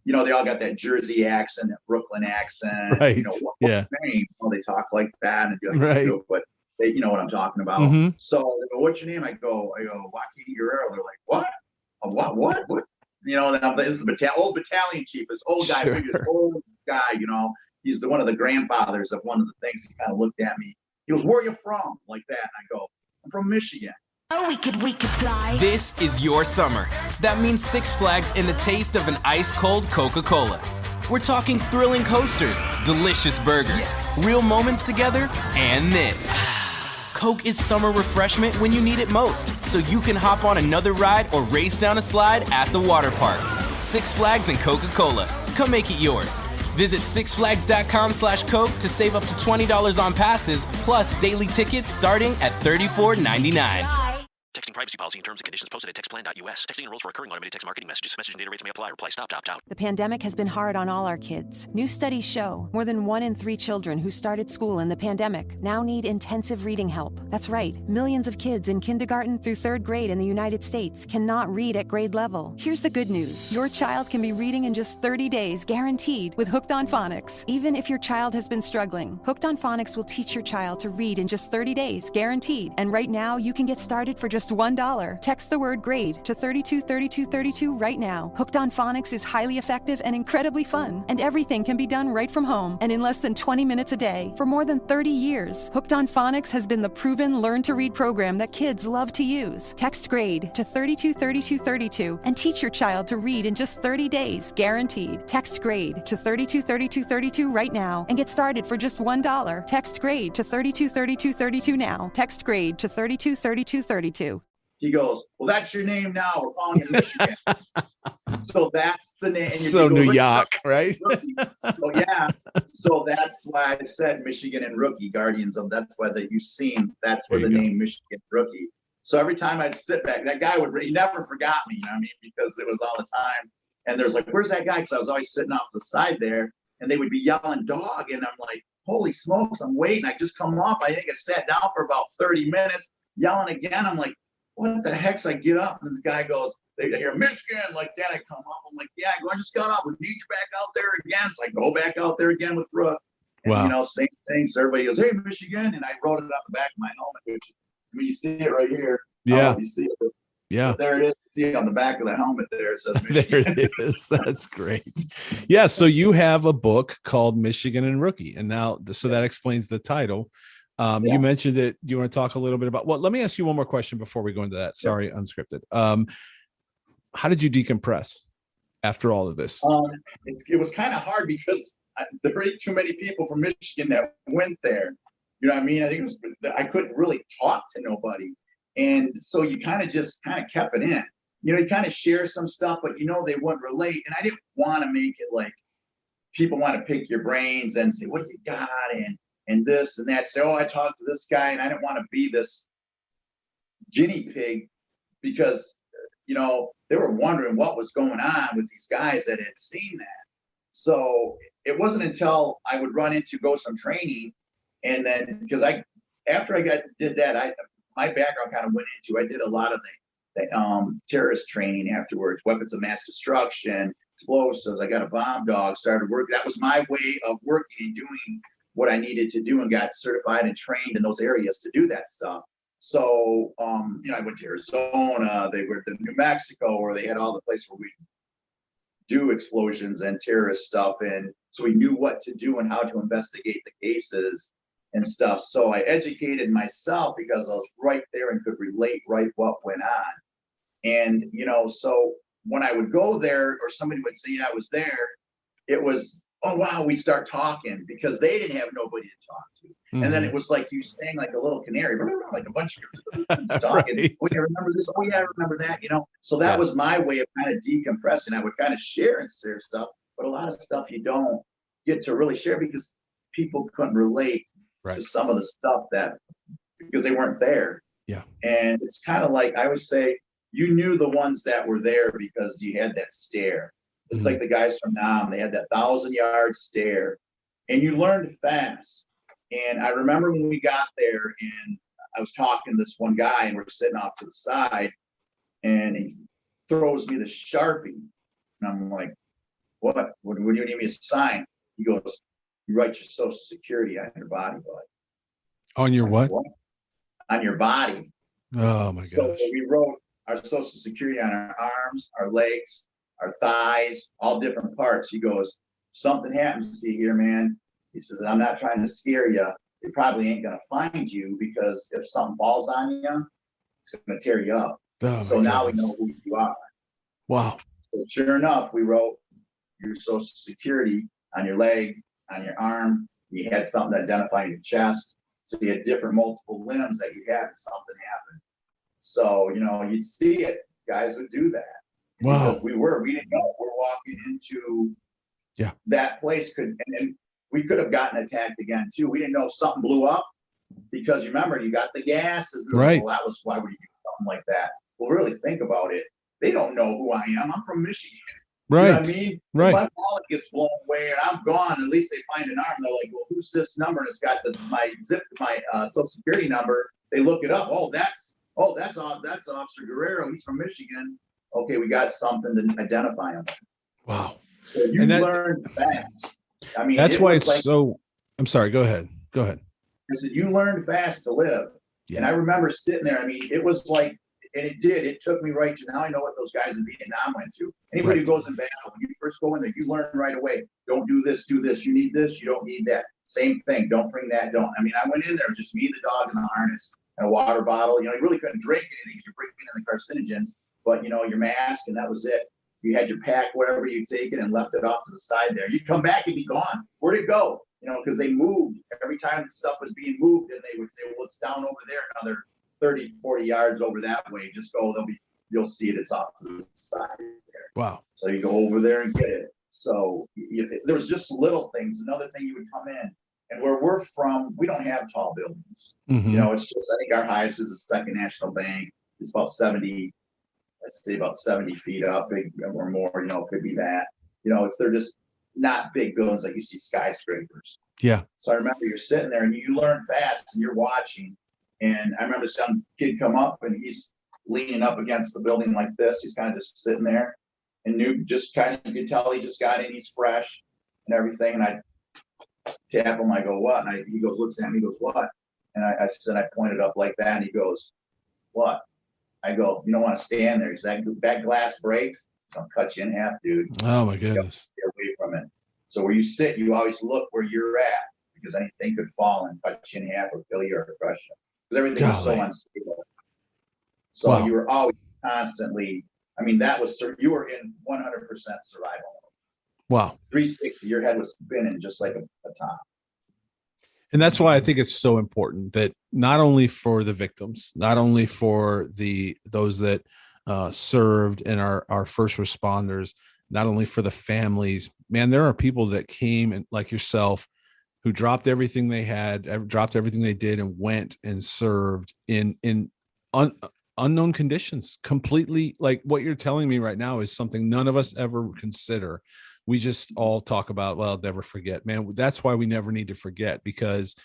They all got that Jersey accent, that Brooklyn accent. Right. What's their name? Well, they talk like that, and you're like, right. But they, what I'm talking about. Mm-hmm. So they go, what's your name? I go, Joaquin Guerrero. They're like, what? What? And this is old battalion chief, this old guy, Sure. This old guy, he's one of the grandfathers of one of the things. He kind of looked at me. He goes, where are you from? Like that. And I go, I'm from Michigan. Oh, we could fly. This is your summer. That means Six Flags in the taste of an ice-cold Coca-Cola. We're talking thrilling coasters, delicious burgers, real moments together, and this. Coke is summer refreshment when you need it most, so you can hop on another ride or race down a slide at the water park. Six Flags and Coca-Cola. Come make it yours. Visit sixflags.com/Coke to save up to $20 on passes, plus daily tickets starting at $34.99. Texting privacy policy and terms and conditions posted at textplan.us. Texting enrolls for recurring automated text marketing messages. Message and data rates may apply. Reply stop to opt out. The pandemic has been hard on all our kids. New studies show more than 1 in 3 children who started school in the pandemic now need intensive reading help. That's right. Millions of kids in kindergarten through 3rd grade in the United States cannot read at grade level. Here's the good news. Your child can be reading in just 30 days, guaranteed, with Hooked on Phonics. Even if your child has been struggling, Hooked on Phonics will teach your child to read in just 30 days, guaranteed. And right now, you can get started for just $1. Text the word GRADE to 323232 right now. Hooked on Phonics is highly effective and incredibly fun, and everything can be done right from home and in less than 20 minutes a day. For more than 30 years, Hooked on Phonics has been the proven learn-to-read program that kids love to use. Text GRADE to 323232 and teach your child to read in just 30 days, guaranteed. Text GRADE to 323232 right now and get started for just $1. Text GRADE to 323232 now. Text GRADE to 323232. He goes, well, that's your name now. We're calling you Michigan. So that's the name. So New York, right? So so that's why I said Michigan and Rookie, Guardians of. That's why you've seen. That's where the name Michigan Rookie. So every time I'd sit back, that guy he never forgot me. Because it was all the time. And there's like, where's that guy? Because I was always sitting off to the side there, and they would be yelling dog, and I'm like, holy smokes, I'm waiting. I just come off. I think I sat down for about 30 minutes, yelling again. I'm like, what the heck? So I get up, and the guy goes, they hear Michigan, like that. I come up, I'm like, yeah. I just got up. We need you back out there again. So I go back out there again with Rook. And, wow. Same thing. So everybody goes, hey, Michigan. And I wrote it on the back of my helmet, which, you see it right here. Yeah. You see it. Yeah. But there it is. You see it on the back of the helmet there. It says Michigan. There it is. That's great. Yeah. So you have a book called Michigan and Rookie. And now, so that explains the title. You mentioned it. Do you want to talk a little bit about, well, let me ask you one more question before we go into that. Sorry, Unscripted. How did you decompress after all of this? It was kind of hard because there were too many people from Michigan that went there. You know what I mean? I think I couldn't really talk to nobody. And so you kind of kept it in. You know, you kind of share some stuff, but they wouldn't relate. And I didn't want to make it like people want to pick your brains and say, what do you got? And this and that. Say, oh, I talked to this guy, and I didn't want to be this guinea pig because, they were wondering what was going on with these guys that had seen that. So it wasn't until I would go some training, and then because after I did that, my background kind of went into, I did a lot of the terrorist training afterwards, weapons of mass destruction, explosives. I got a bomb dog, started working. That was my way of working and doing what I needed to do, and got certified and trained in those areas to do that stuff. So, I went to Arizona, they were to New Mexico, where they had all the places where we do explosions and terrorist stuff. And so we knew what to do and how to investigate the cases and stuff. So I educated myself because I was right there and could relate what went on. And, so when I would go there or somebody would say I was there, it was, oh, wow, we'd start talking because they didn't have nobody to talk to. Mm-hmm. And then it was like you sang like a little canary, like a bunch of talking. Right. Oh, yeah, remember this? Oh, yeah, I remember that, So that was my way of kind of decompressing. I would kind of share stuff, but a lot of stuff you don't get to really share because people couldn't relate to some of the stuff because they weren't there. Yeah. And it's kind of like I always say, you knew the ones that were there because you had that stare. It's like the guys from Nam, they had that 1,000-yard stare, and you learned fast. And I remember when we got there, and I was talking to this one guy, and we're sitting off to the side, and he throws me the Sharpie, and I'm like, "What do you need me to sign?" He goes, "You write your Social Security on your body, bud." On your what? On your body. Oh my gosh! So we wrote our Social Security on our arms, our legs, our thighs, all different parts. He goes, something happens to you here, man. He says, I'm not trying to scare you. It probably ain't going to find you because if something falls on you, it's going to tear you up. Oh, so now we know who you are. Wow. So sure enough, we wrote your Social Security on your leg, on your arm. You had something to identify your chest. So you had different multiple limbs that you had if something happened. So, you'd see it. Guys would do that. Wow. Because we didn't know we're walking into that place and we could have gotten attacked again too. We didn't know if something blew up because remember you got the gas. Right. Well, that was why would you do something like that? Well, really think about it. They don't know who I am. I'm from Michigan. Right. You know what I mean? Right. If my wallet gets blown away and I'm gone, at least they find an arm. They're like, well, who's this number? And it's got my Social Security number. They look it up. That's Officer Guerrero. He's from Michigan. Okay, we got something to identify him. Wow. So you learned fast. I mean, that's why it's so. I'm sorry. Go ahead. I said you learned fast to live. Yeah. And I remember sitting there. I mean, it was like, and it did. It took me right to now. I know what those guys in Vietnam went to. Anybody who goes in battle, when you first go in there, you learn right away. Don't do this. Do this. You need this. You don't need that. Same thing. Don't bring that. Don't. I mean, I went in there just me, the dog, and the harness, and a water bottle. You really couldn't drink anything because you're bringing in the carcinogens. But your mask, and that was it. You had your pack, whatever you take it, and left it off to the side there. You'd come back and be gone. Where'd it go? Because they moved. Every time the stuff was being moved, and they would say, well, it's down over there, another 30, 40 yards over that way. Just go. You'll see it. It's off to the side there. Wow. So you go over there and get it. So there was just little things. Another thing, you would come in, and where we're from, we don't have tall buildings. Mm-hmm. It's just, I think our highest is the Second National Bank. It's about 70. Let's say about 70 feet up, big or more, could be that. They're just not big buildings like you see skyscrapers. Yeah. So I remember you're sitting there and you learn fast and you're watching. And I remember some kid come up and he's leaning up against the building like this. He's kind of just sitting there and you could tell he just got in, he's fresh and everything. And I tap him, I go, what? And he looks at me, he goes, what? And I said, I pointed up like that. And he goes, what? I go, you don't want to stand there. He said, that glass breaks, I'll cut you in half, dude. Oh my goodness. Get away from it. So where you sit, you always look where you're at. because anything could fall and cut you in half or kill you or crush you, because everything was so unstable. So you were always constantly, I mean, you were in 100% survival. Wow. 360, your head was spinning just like a top. And that's why I think it's so important that not only for the victims, not only for those that served and our first responders, not only for the families, man, there are people that came and like yourself who dropped everything they had, dropped everything they did and went and served in unknown conditions. Completely, like what you're telling me right now is something none of us ever consider. We just all talk about, well, never forget, man. That's why we never need to forget, because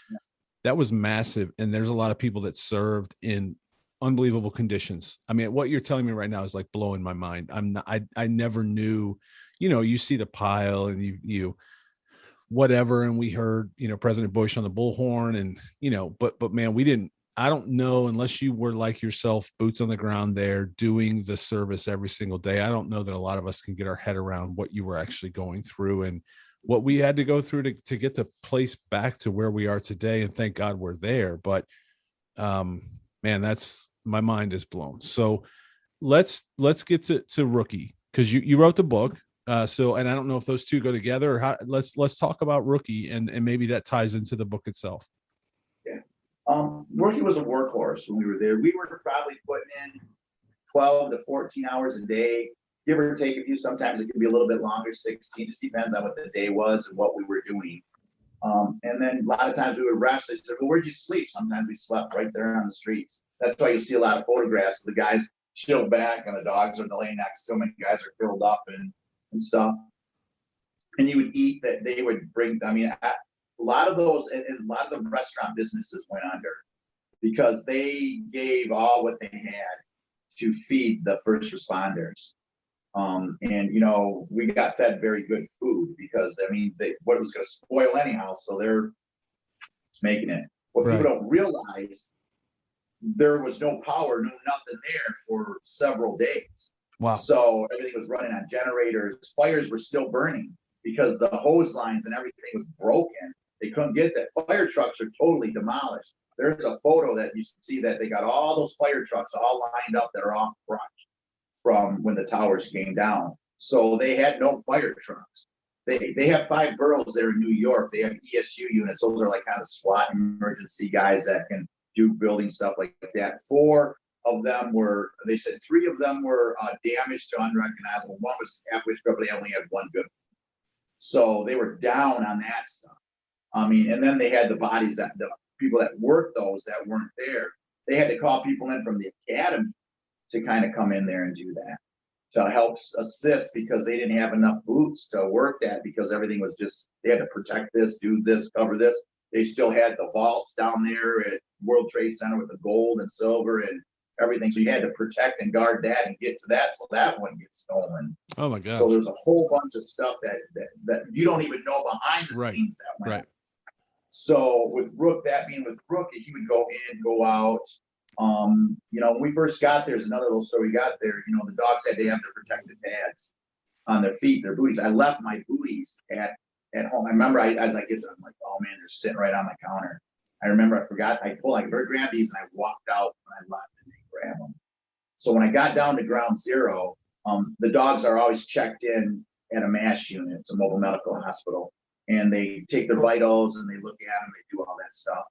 that was massive. And there's a lot of people that served in unbelievable conditions. I mean, what you're telling me right now is like blowing my mind. I never knew, you see the pile and you whatever. And we heard, President Bush on the bullhorn and, but man, I don't know, unless you were like yourself, boots on the ground there doing the service every single day. I don't know that a lot of us can get our head around what you were actually going through and what we had to go through to get the place back to where we are today. And thank God we're there. But man, my mind is blown. So let's get to Rookie, because you wrote the book. And I don't know if those two go together or how. Let's talk about Rookie and maybe that ties into the book itself. Yeah. Rookie was a workhorse when we were there. We were probably putting in 12 to 14 hours a day, give or take a few. Sometimes it could be a little bit longer, 16, just depends on what the day was and what we were doing. And then a lot of times we would rest. They said, well, where'd you sleep? Sometimes we slept right there on the streets. That's why you see a lot of photographs of the guys chilled back and the dogs are laying next to them and guys are curled up and stuff. And you would eat that they would bring, a lot of those, and a lot of the restaurant businesses went under because they gave all what they had to feed the first responders. And we got fed very good food because, what was going to spoil anyhow, so they're making it. What people don't realize, there was no power, no nothing there for several days. Wow. So everything was running on generators. Fires were still burning because the hose lines and everything was broken. They couldn't get that. Fire trucks are totally demolished. There's a photo that you see that they got all those fire trucks all lined up that are off crutch from when the towers came down. So they had no fire trucks. They have 5 boroughs there in New York. They have ESU units. Those are like kind of SWAT emergency guys that can do building stuff like that. 4 of them were, they said 3 of them were damaged to unrecognizable. 1 was halfway through, but they only had 1 good one. So they were down on that stuff. And then they had the bodies that the people that worked those that weren't there. They had to call people in from the academy to kind of come in there and do that, to help assist, because they didn't have enough boots to work that, because everything was just, they had to protect this, do this, cover this. They still had the vaults down there at World Trade Center with the gold and silver and everything. So you had to protect and guard that and get to that so that wouldn't get stolen. Oh my God. So there's a whole bunch of stuff that you don't even know behind the scenes that went. Right. So with Rookie, he would go in, go out. When we first got there, there's another little story. We got there, the dogs had to have their protective pads on their feet, their booties. I left my booties at home. I remember as I get there, I'm like, oh man, they're sitting right on my counter. I remember I forgot, I grabbed these and I walked out when I left and they grabbed them. So when I got down to ground zero, the dogs are always checked in at a MASH unit. It's a mobile medical hospital. And they take their vitals and they look at them, they do all that stuff.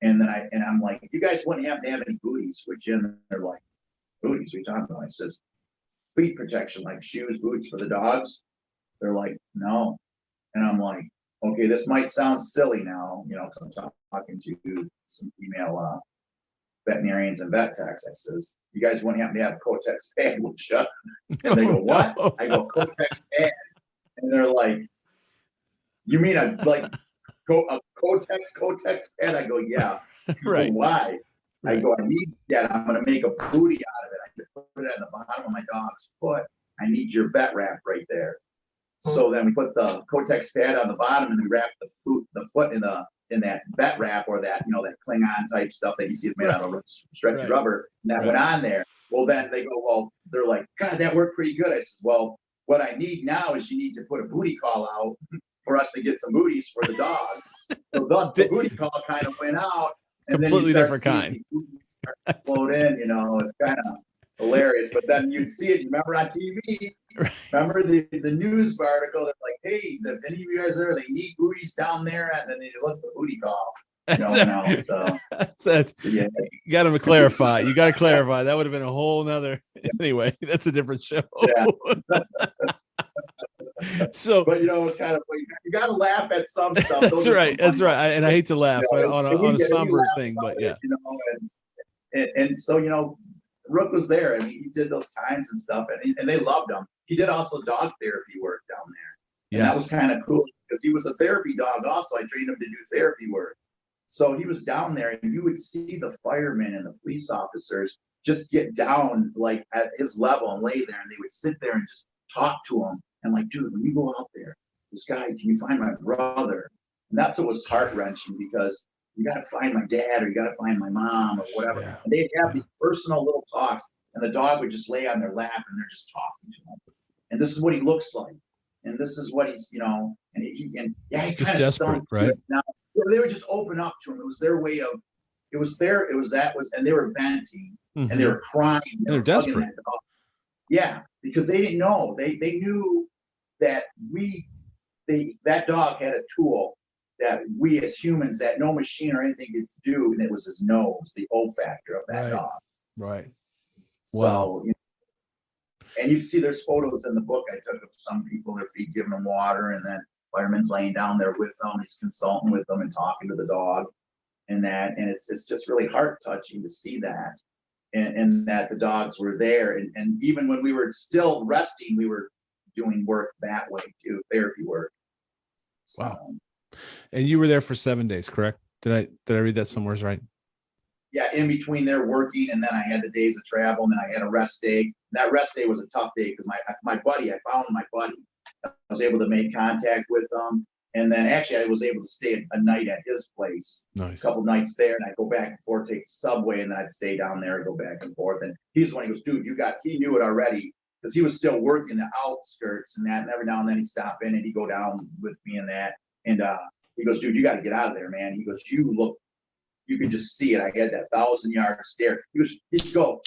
And then I'm like, you guys wouldn't have to have any booties, which they're like, booties, what are you talking about? I says, feet protection, like shoes, boots for the dogs. They're like, no. And I'm like, okay, this might sound silly now, because I'm talking to some female veterinarians and vet techs. I says, you guys wouldn't have to have a Kotex pad, would you? And they go, what? I go, Kotex pad. And they're like, you mean a Kotex pad? I go, yeah. Right. Go, why? Right. I go, I need that. I'm going to make a booty out of it. I can put it at the bottom of my dog's foot. I need your vet wrap right there. So then we put the Kotex pad on the bottom and we wrap the foot in that vet wrap, or that, that Klingon type stuff that you see made out of stretchy rubber. And that went on there. Well, then they go, they're like, God, that worked pretty good. I said, well, what I need now is you need to put a booty call out for us to get some booties for the dogs. So thus the booty call kind of went out, and completely then different kind. Start to float in, it's kind of hilarious. But then you'd see it. Remember on TV? Remember the news article that's like, hey, if any of you guys there, they need booties down there, and then they look at the booty call. So yeah. You got to clarify. You got to clarify. That would have been a whole nother. Anyway, that's a different show. Yeah. So, but it's kind of you got to laugh at some stuff. That's right. That's right. And I hate to laugh on a somber thing, but yeah. And so Rook was there, and he did those times and stuff, and they loved him. He did also dog therapy work down there. And that was kind of cool because he was a therapy dog. Also, I trained him to do therapy work. So he was down there, and you would see the firemen and the police officers just get down like at his level and lay there, and they would sit there and just talk to him and like, dude, when you go out there, this guy, can you find my brother? And that's what was heart wrenching, because you got to find my dad, or you got to find my mom, or whatever. Yeah. And they'd have these personal little talks, and the dog would just lay on their lap, and they're just talking to him. And this is what he looks like, and this is what he's, and he just desperate, right? Now they would just open up to him. It was their way of, and they were venting, and they were crying. They're desperate. Yeah, because they didn't know. They knew that that dog had a tool that we as humans, that no machine or anything could do, and it was his nose, the olfactor of that dog. Right. Wow. So, and you see there's photos in the book I took of some people, their feet giving them water, and then fireman's laying down there with them. He's consulting with them and talking to the dog, and it's just really heart touching to see that, and that the dogs were there, and even when we were still resting, we were doing work that way too, therapy work. So, wow. And you were there for 7 days, correct? Did I read that somewhere right? Yeah, in between there working, and then I had the days of travel, and then I had a rest day. That rest day was a tough day because my buddy, I found my buddy. I was able to make contact with him, and then actually I was able to stay a night at his place. Nice. A couple nights there, and I'd go back and forth, take the subway, and then I'd stay down there and go back and forth. And he's the one, he goes, dude, he knew it already, because he was still working the outskirts and that, and every now and then he'd stop in and he'd go down with me and that. And he goes, dude, you got to get out of there, man. He goes, you can just see it. I had that 1,000-yard stare. He'd go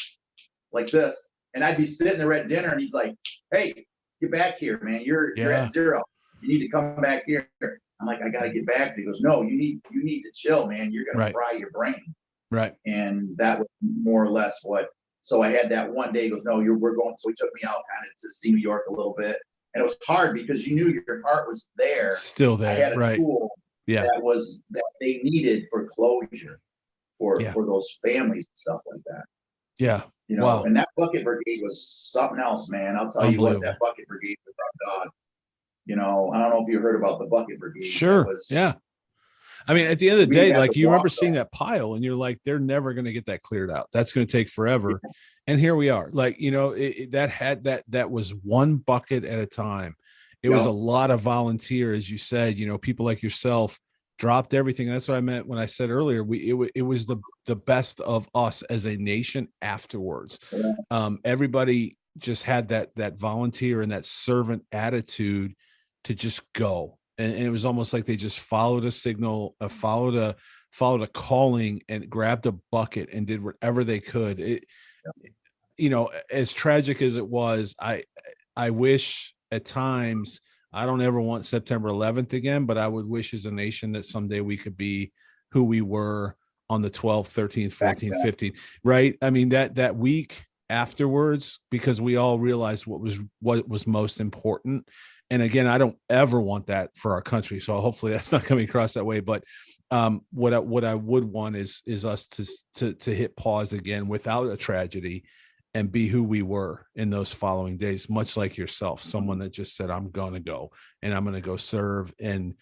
like this, and I'd be sitting there at dinner, and he's like, hey, get back here, man. You're at zero. You need to come back here. I'm like, I got to get back. He goes, no, you need to chill, man. You're going to fry your brain. Right. And that was more or less what. So I had that one day. He goes, no, we're going. So he took me out kind of to see New York a little bit. And it was hard because you knew your heart was there. Still there. I had a tool that they needed for closure for those families and stuff like that. Yeah. Wow. And that bucket brigade was something else, man. I'll tell you what, that bucket brigade was our dog. I don't know if you heard about the bucket brigade. Sure. Yeah. I mean, at the end of the day, like you remember seeing that pile and you're like, they're never going to get that cleared out. That's going to take forever. Yeah. And here we are. Like, that was one bucket at a time. It was a lot of volunteer, as you said, people like yourself dropped everything. And that's what I meant when I said earlier, it was the best of us as a nation afterwards. Yeah. Everybody just had that volunteer and that servant attitude to just go. And it was almost like they just followed a signal, followed a calling, and grabbed a bucket and did whatever they could. As tragic as it was, I wish at times, I don't ever want September 11th again, but I would wish as a nation that someday we could be who we were on the 12th, 13th, 14th, 15th, right? I mean, that week afterwards, because we all realized what was most important. And again, I don't ever want that for our country. So hopefully that's not coming across that way. But what I would want is us to hit pause again without a tragedy and be who we were in those following days, much like yourself, someone that just said, I'm going to go and I'm going to go serve. And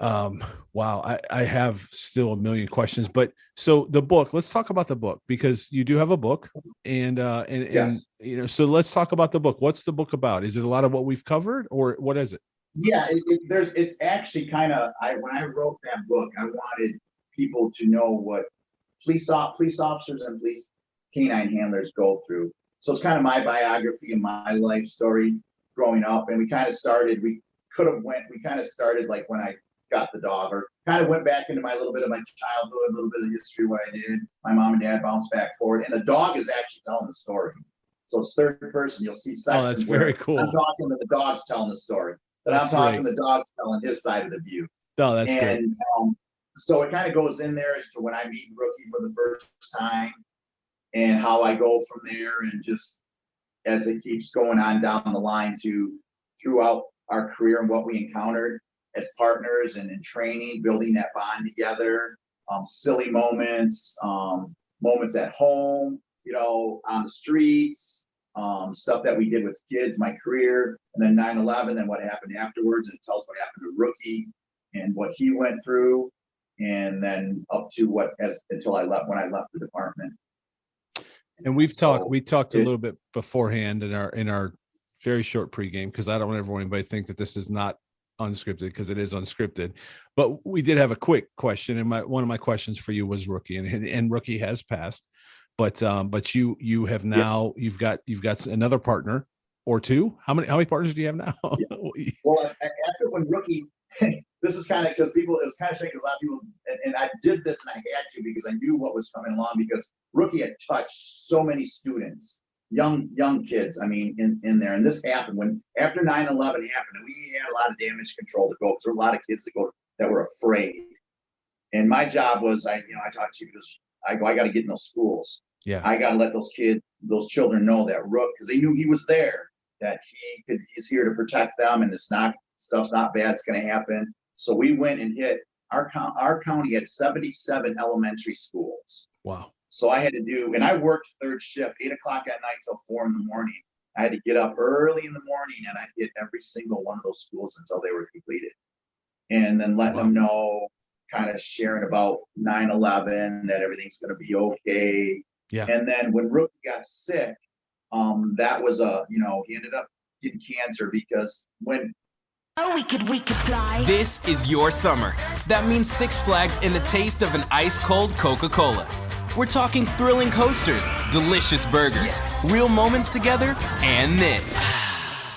wow, I have still a million questions, but so the book, let's talk about the book, because you do have a book and so let's talk about the book. What's the book about? Is it a lot of what we've covered, or what is it? Yeah, it's actually kind of, when I wrote that book, I wanted people to know what police officers and police canine handlers go through. So it's kind of my biography and my life story growing up. And we kind of started like when I got the dog, or kind of went back into my little bit of my childhood, a little bit of the history of what I did. My mom and dad bounced back forward, and the dog is actually telling the story. So it's third person. You'll see sections. Oh, that's very cool. I'm talking to the dog's telling the story, but That's I'm talking great. the dog's telling his side of the view. Oh, that's great. And so it kind of goes in there as to when I meet Rookie for the first time and how I go from there, and just as it keeps going on down the line to throughout our career and what we encountered as partners and in training, building that bond together, silly moments, moments at home, on the streets, stuff that we did with kids, my career, and then 9/11, then what happened afterwards, and it tells what happened to Rookie and what he went through, and then up to until I left, when I left the department. And we talked a little bit beforehand in our very short pregame, because I don't ever want anybody to think that this is not unscripted, because it is unscripted. But we did have a quick question, and one of my questions for you was Rookie, and Rookie has passed, but you have now, you've got another partner or two. How many partners do you have now? Yeah. Well, after when Rookie, this is kind of because it was kind of strange because a lot of people, and I did this and I had to because I knew what was coming along, because Rookie had touched so many students, young kids, in there. And this happened after 9/11 happened, and we had a lot of damage control to go, because there were a lot of kids that were afraid. And my job was, I talked to you because I got to get in those schools. Yeah. I got to let those children know that Rook, because they knew he was there, that he's here to protect them, and stuff's not bad, it's going to happen. So we went and hit our county had 77 elementary schools. Wow. So I had to do, and I worked third shift, 8 o'clock at night till 4 in the morning. I had to get up early in the morning, and I hit every single one of those schools until they were completed. And then letting them know, kind of sharing about 9/11, that everything's going to be okay. Yeah. And then when Rookie got sick, that was he ended up getting cancer, because when Oh, we could fly. This is your summer. That means Six Flags in the taste of an ice-cold Coca-Cola. We're talking thrilling coasters, delicious burgers, real moments together, and this.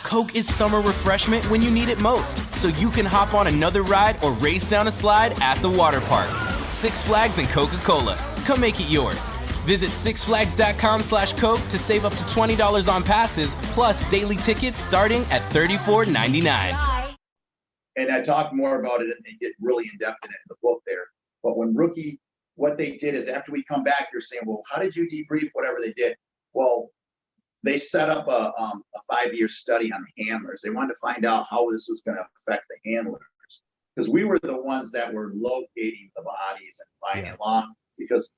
Coke is summer refreshment when you need it most, so you can hop on another ride or race down a slide at the water park. Six Flags and Coca-Cola. Come make it yours. Visit sixflags.com/Coke to save up to $20 on passes, plus daily tickets starting at $34.99. And I talk more about it and get really in depth in it in the book there. But when Rookie, what they did is, after we come back, you're saying, well, how did you debrief whatever they did? Well, they set up a 5-year study on the handlers. They wanted to find out how this was going to affect the handlers, because we were the ones that were locating the bodies and finding along, because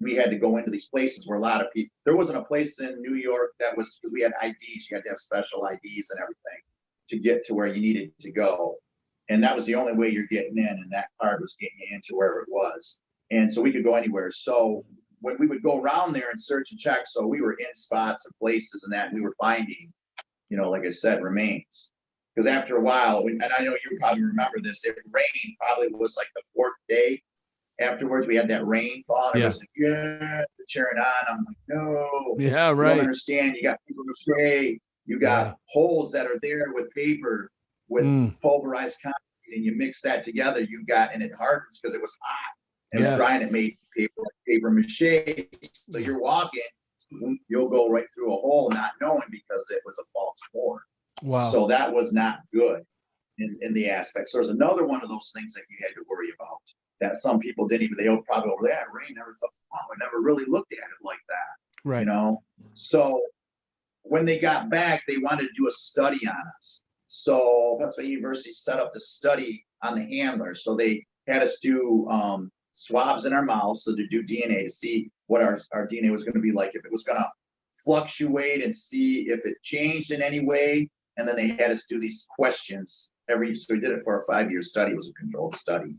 we had to go into these places where a lot of people, there wasn't a place in New York that was, because we had IDs, you had to have special IDs and everything to get to where you needed to go. And that was the only way you're getting in, and that card was getting you into wherever it was. And so we could go anywhere. So when we would go around there and search and check, so we were in spots and places and that, and we were finding, like I said, remains. Because after a while, and I know you probably remember this, it rained, probably was like the 4th day afterwards. We had that rainfall, and it was like, they're cheering on. I'm like, no. Yeah, right. You don't understand. You got people who say, you got holes that are there with paper, with pulverized concrete, and you mix that together, and it hardens because it was hot. And it was dry, and it made paper mache. So you're walking, you'll go right through a hole not knowing, because it was a false floor. Wow. So that was not good in the aspect. So there's another one of those things that you had to worry about, that some people didn't even, they probably over there, rain, never thought, I never really looked at it like that. Right. So when they got back, they wanted to do a study on us. So Pennsylvania University set up the study on the handlers. So they had us do swabs in our mouths, so to do DNA, to see what our DNA was going to be like, if it was going to fluctuate, and see if it changed in any way. And then they had us do these questions so we did it for a 5-year study. It was a controlled study.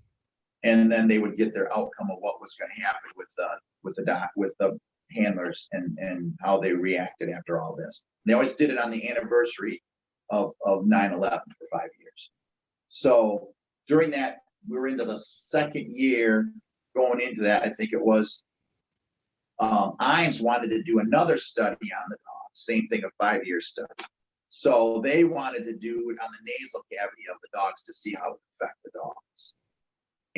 And then they would get their outcome of what was going to happen with the handlers and how they reacted after all this. They always did it on the anniversary of 9/11 for 5 years. So during that, we were into the 2nd year going into that. I think it was IMS wanted to do another study on the dog, same thing, a 5-year study. So they wanted to do it on the nasal cavity of the dogs to see how it affect the dogs.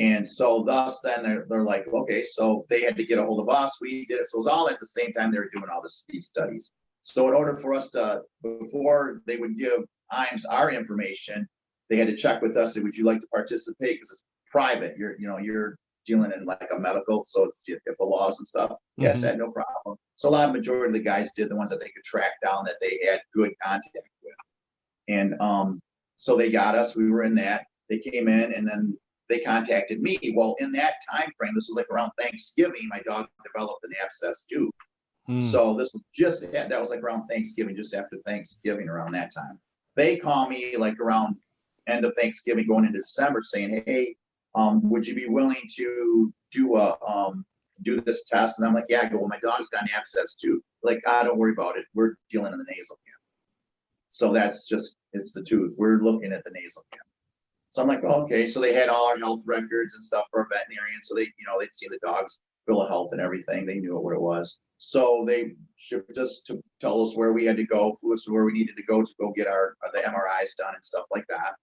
And so thus then they're like, okay, so they had to get a hold of us. We did it. So it was all at the same time they were doing all these studies. So in order for us to, before they would give IMS our information, they had to check with us. Say, would you like to participate? Because it's private. You're dealing in like a medical, so it's HIPAA laws and stuff. Mm-hmm. Yes, I had no problem. So a lot of majority of the guys did, the ones that they could track down that they had good contact with. And so they got us. We were in that. They came in and then they contacted me. Well, in that time frame, this was like around Thanksgiving, my dog developed an abscess tooth. So this was that was like around Thanksgiving, just after Thanksgiving, around that time. They call me like around end of Thanksgiving going into December saying, hey, would you be willing to do this test? And I'm like, yeah. I go, well, my dog's got an abscess tooth. Like, don't worry about it. We're dealing in the nasal canal. So it's the tooth. We're looking at the nasal canal. So I'm like, oh, okay. So they had all our health records and stuff for a veterinarian. So they'd seen the dog's bill of health and everything. They knew what it was. So they shipped us to tell us where we had to go, flew us to where we needed to go get the MRIs done and stuff like that.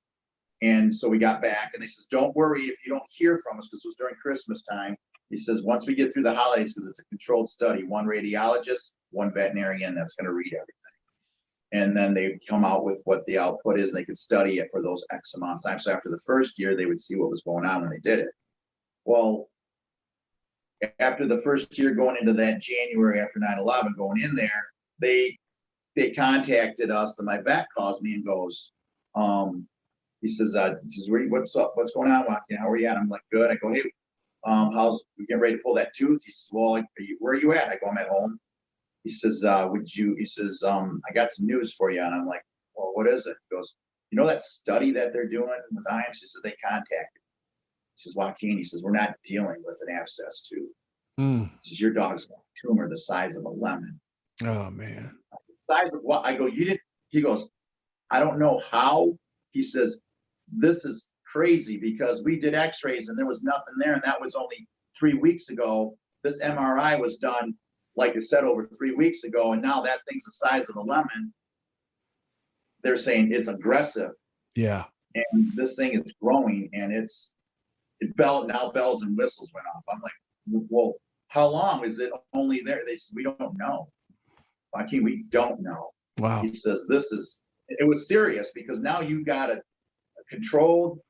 And so we got back and they says, don't worry if you don't hear from us, because it was during Christmas time. He says, once we get through the holidays, because it's a controlled study, one radiologist, one veterinarian that's going to read everything. And then they come out with what the output is, and they could study it for those X amount of time. So after the first year, they would see what was going on when they did it. Well, after the first year, going into that January after 9/11, going in there, they contacted us. And my vet calls me and goes, he says, what's up? What's going on, Joaquin? How are you at? I'm like, good. I go, hey, we getting ready to pull that tooth? He says, well, where are you at? I go, I'm at home. He says, I got some news for you. And I'm like, well, what is it? He goes, you know that study that they're doing with IMS? He says, they contacted. He says, Joaquin, he says, we're not dealing with an abscess tooth. He says, your dog's got a tumor the size of a lemon. Oh, man. The size of what? I go, you didn't? He goes, I don't know how. He says, this is crazy because we did x-rays and there was nothing there. And that was only 3 weeks ago. This MRI was done, like I said, over 3 weeks ago. And now that thing's the size of a lemon. They're saying it's aggressive. Yeah. And this thing is growing and now bells and whistles went off. I'm like, well, how long is it only there? They said, we don't know. Joaquin, we don't know. Wow. He says, it was serious because now you got a controlled,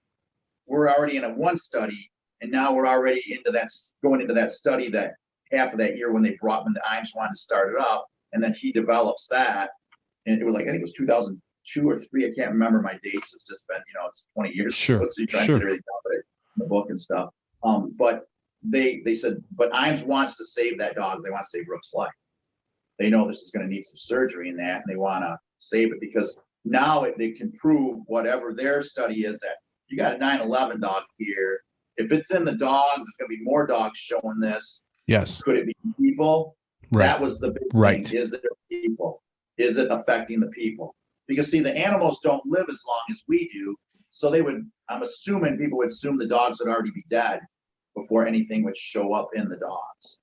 we're already in a one study, and now we're already going into that study that half of that year when the IMS wanted to start it up, and then he develops that. And it was like, I think it was 2002 or 3. I can't remember my dates. It's just been, it's 20 years. Sure. So you try to get everything down in the book and stuff. But they said, but IMS wants to save that dog. They want to save Rook's life. They know this is going to need some surgery in that, and they want to save it because now they can prove whatever their study is that you got a 9/11 dog here. If it's in the dog, there's going to be more dogs showing this. Yes. Could it be people? Right. That was the big thing. Is there people? Is it affecting the people? Because see, the animals don't live as long as we do. So I'm assuming people would assume the dogs would already be dead before anything would show up in the dogs.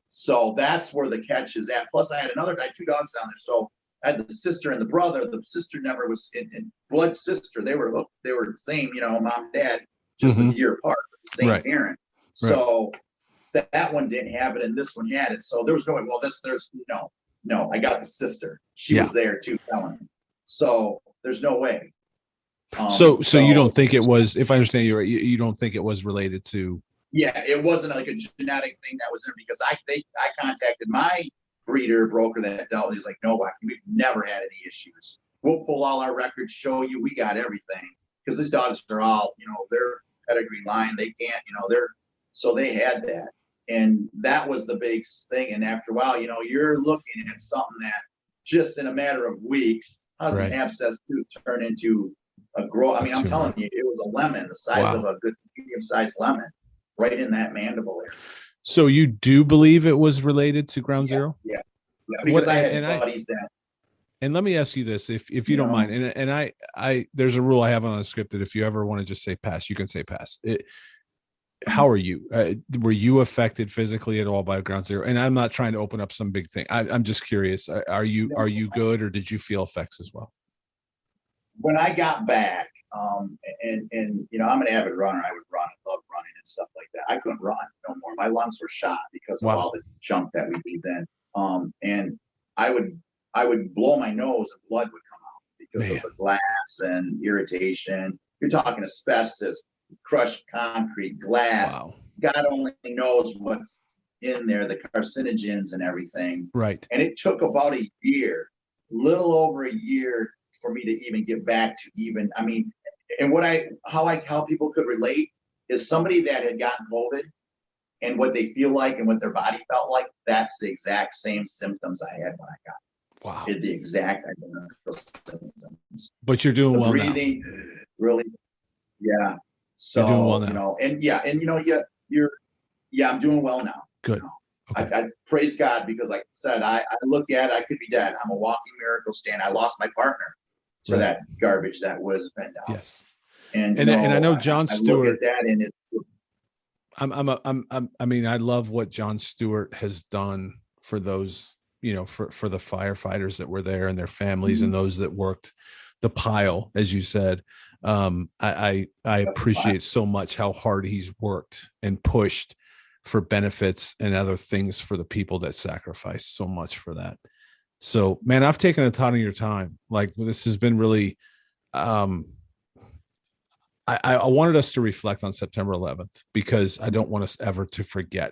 So that's where the catch is at. Plus I had 2 dogs down there. So I had the sister and the brother. The sister never was in blood sister. They were the same, mom and dad, just a year apart, but the same parent. So that one didn't have it and this one had it. So there was no way, well, no, I got the sister. She was there too telling me. So there's no way. So you don't think it was, if I understand you right, you don't think it was related to? Yeah, it wasn't like a genetic thing that was there because I contacted my breeder broker that dealt. He's like, no, we've never had any issues. We'll pull all our records, show you, we got everything. Because these dogs are all, they're pedigree line. They can't, so they had that. And that was the big thing. And after a while, you're looking at something that just in a matter of weeks, how does an abscess tooth turn into a grow? I mean, I'm telling you, it was a lemon, the size of a good medium-sized lemon, right in that mandible area. So you do believe it was related to Ground Zero? Yeah. Because I had buddies that. And let me ask you this, if you don't mind, and I there's a rule I have on Unscripted. If you ever want to just say pass, you can say pass. How are you? Were you affected physically at all by Ground Zero? And I'm not trying to open up some big thing. I'm just curious. Are you good, or did you feel effects as well? When I got back, and I'm an avid runner. I would run. I love running. I couldn't run no more. My lungs were shot because of all the junk that we breathed in. And I would blow my nose and blood would come out because of the glass and irritation. You're talking asbestos, crushed concrete, glass. Wow. God only knows what's in there, the carcinogens and everything. Right. And it took about a year, little over a year, for me to even get back to even, I mean, and how people could relate is somebody that had gotten COVID and what they feel like and what their body felt like, that's the exact same symptoms I had when I got it. Wow. The exact identical symptoms. But you're doing well now. Breathing, really, yeah. So, you're doing well now. You know, and I'm doing well now. Good. You know? Okay. I praise God because, like I said, I look at it, I could be dead. I'm a walking miracle stand. I lost my partner to that garbage that was been down. Yes. And I know John Stewart. I look at that and I mean, I love what John Stewart has done for those, you know, for the firefighters that were there and their families and those that worked the pile, as you said. I appreciate so much how hard he's worked and pushed for benefits and other things for the people that sacrifice so much for that. So, man, I've taken a ton of your time. Like, this has been really, I wanted us to reflect on September 11th because I don't want us ever to forget.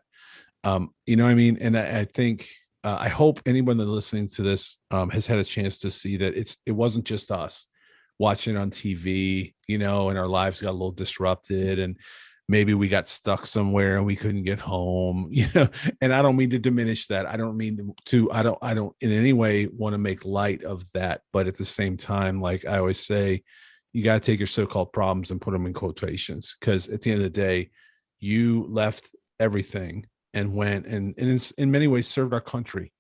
You know what I mean? And I think, I hope anyone that's listening to this has had a chance to see that it wasn't just us watching it on TV, you know, and our lives got a little disrupted and maybe we got stuck somewhere and we couldn't get home, you know, and I don't mean to diminish that. I don't mean to, I don't in any way want to make light of that. But at the same time, like I always say, you got to take your so-called problems and put them in quotations, because at the end of the day, you left everything and went and in many ways served our country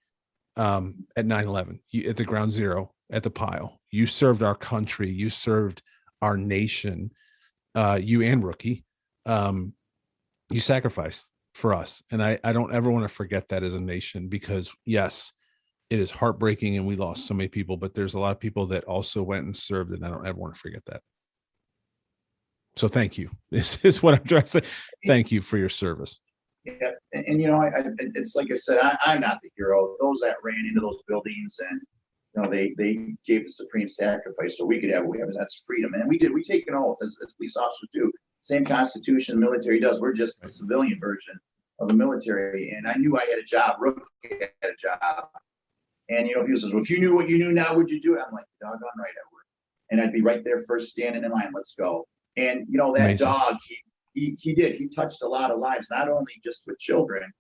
at 9/11, at the ground zero, at the pile. You served our country. You served our nation. You and Rookie. You sacrificed for us. And I don't ever want to forget that as a nation, because yes, it is heartbreaking and we lost so many people, but there's a lot of people that also went and served, and I don't ever want to forget that. So thank you. This is what I'm trying to say. Thank you for your service. Yeah. And you know, it's like I said, I'm not the hero. Those that ran into those buildings and, you know, they gave the supreme sacrifice so we could have, that's freedom. And we take an oath as police officers do. Same constitution the military does. We're just the civilian version of the military. And I knew I had a job. Rookie had a job. And, you know, people says, well, if you knew what you knew now, would you do it? I'm like, doggone right I would. And I'd be right there first standing in line. Let's go. And, you know, that Amazing. dog, he touched a lot of lives, not only just with children,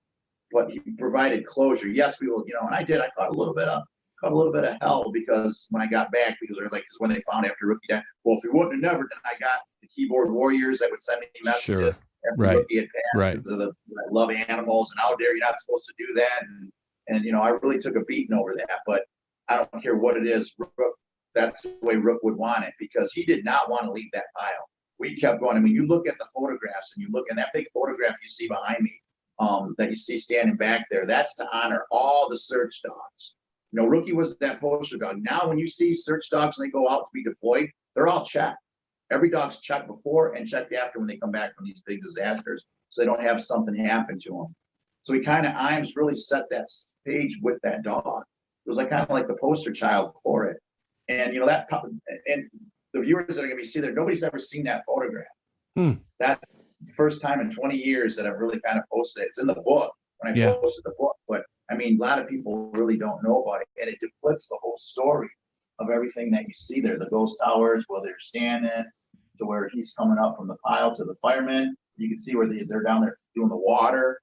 but he provided closure. Yes, we will, you know, and I caught a little bit of hell because when I got back, because they're like, because when they found after Rookie died, well, if we wouldn't have never done, I got the keyboard warriors that would send me messages after Rookie had passed because of the I love animals and how dare you're not supposed to do that. And, you know, I really took a beating over that, but I don't care what it is. That's the way Rook would want it, because he did not want to leave that pile. We kept going. I mean, you look at the photographs and you look in that big photograph you see behind me, that you see standing back there, that's to honor all the search dogs. You know, Rookie was that poster dog. Now, when you see search dogs and they go out to be deployed, they're all checked. Every dog's checked before and checked after when they come back from these big disasters, so they don't have something happen to them. So he Iams really set that stage with that dog. It was like kind of like the poster child for it. And, you know, and the viewers that are going to be seeing there, nobody's ever seen that photograph. That's the first time in 20 years that I've really kind of posted it. It's in the book when I posted the book, but I mean, a lot of people really don't know about it, and it depicts the whole story of everything that you see there. The ghost towers, where they're standing, to where he's coming up from the pile to the firemen. You can see where they're down there doing the water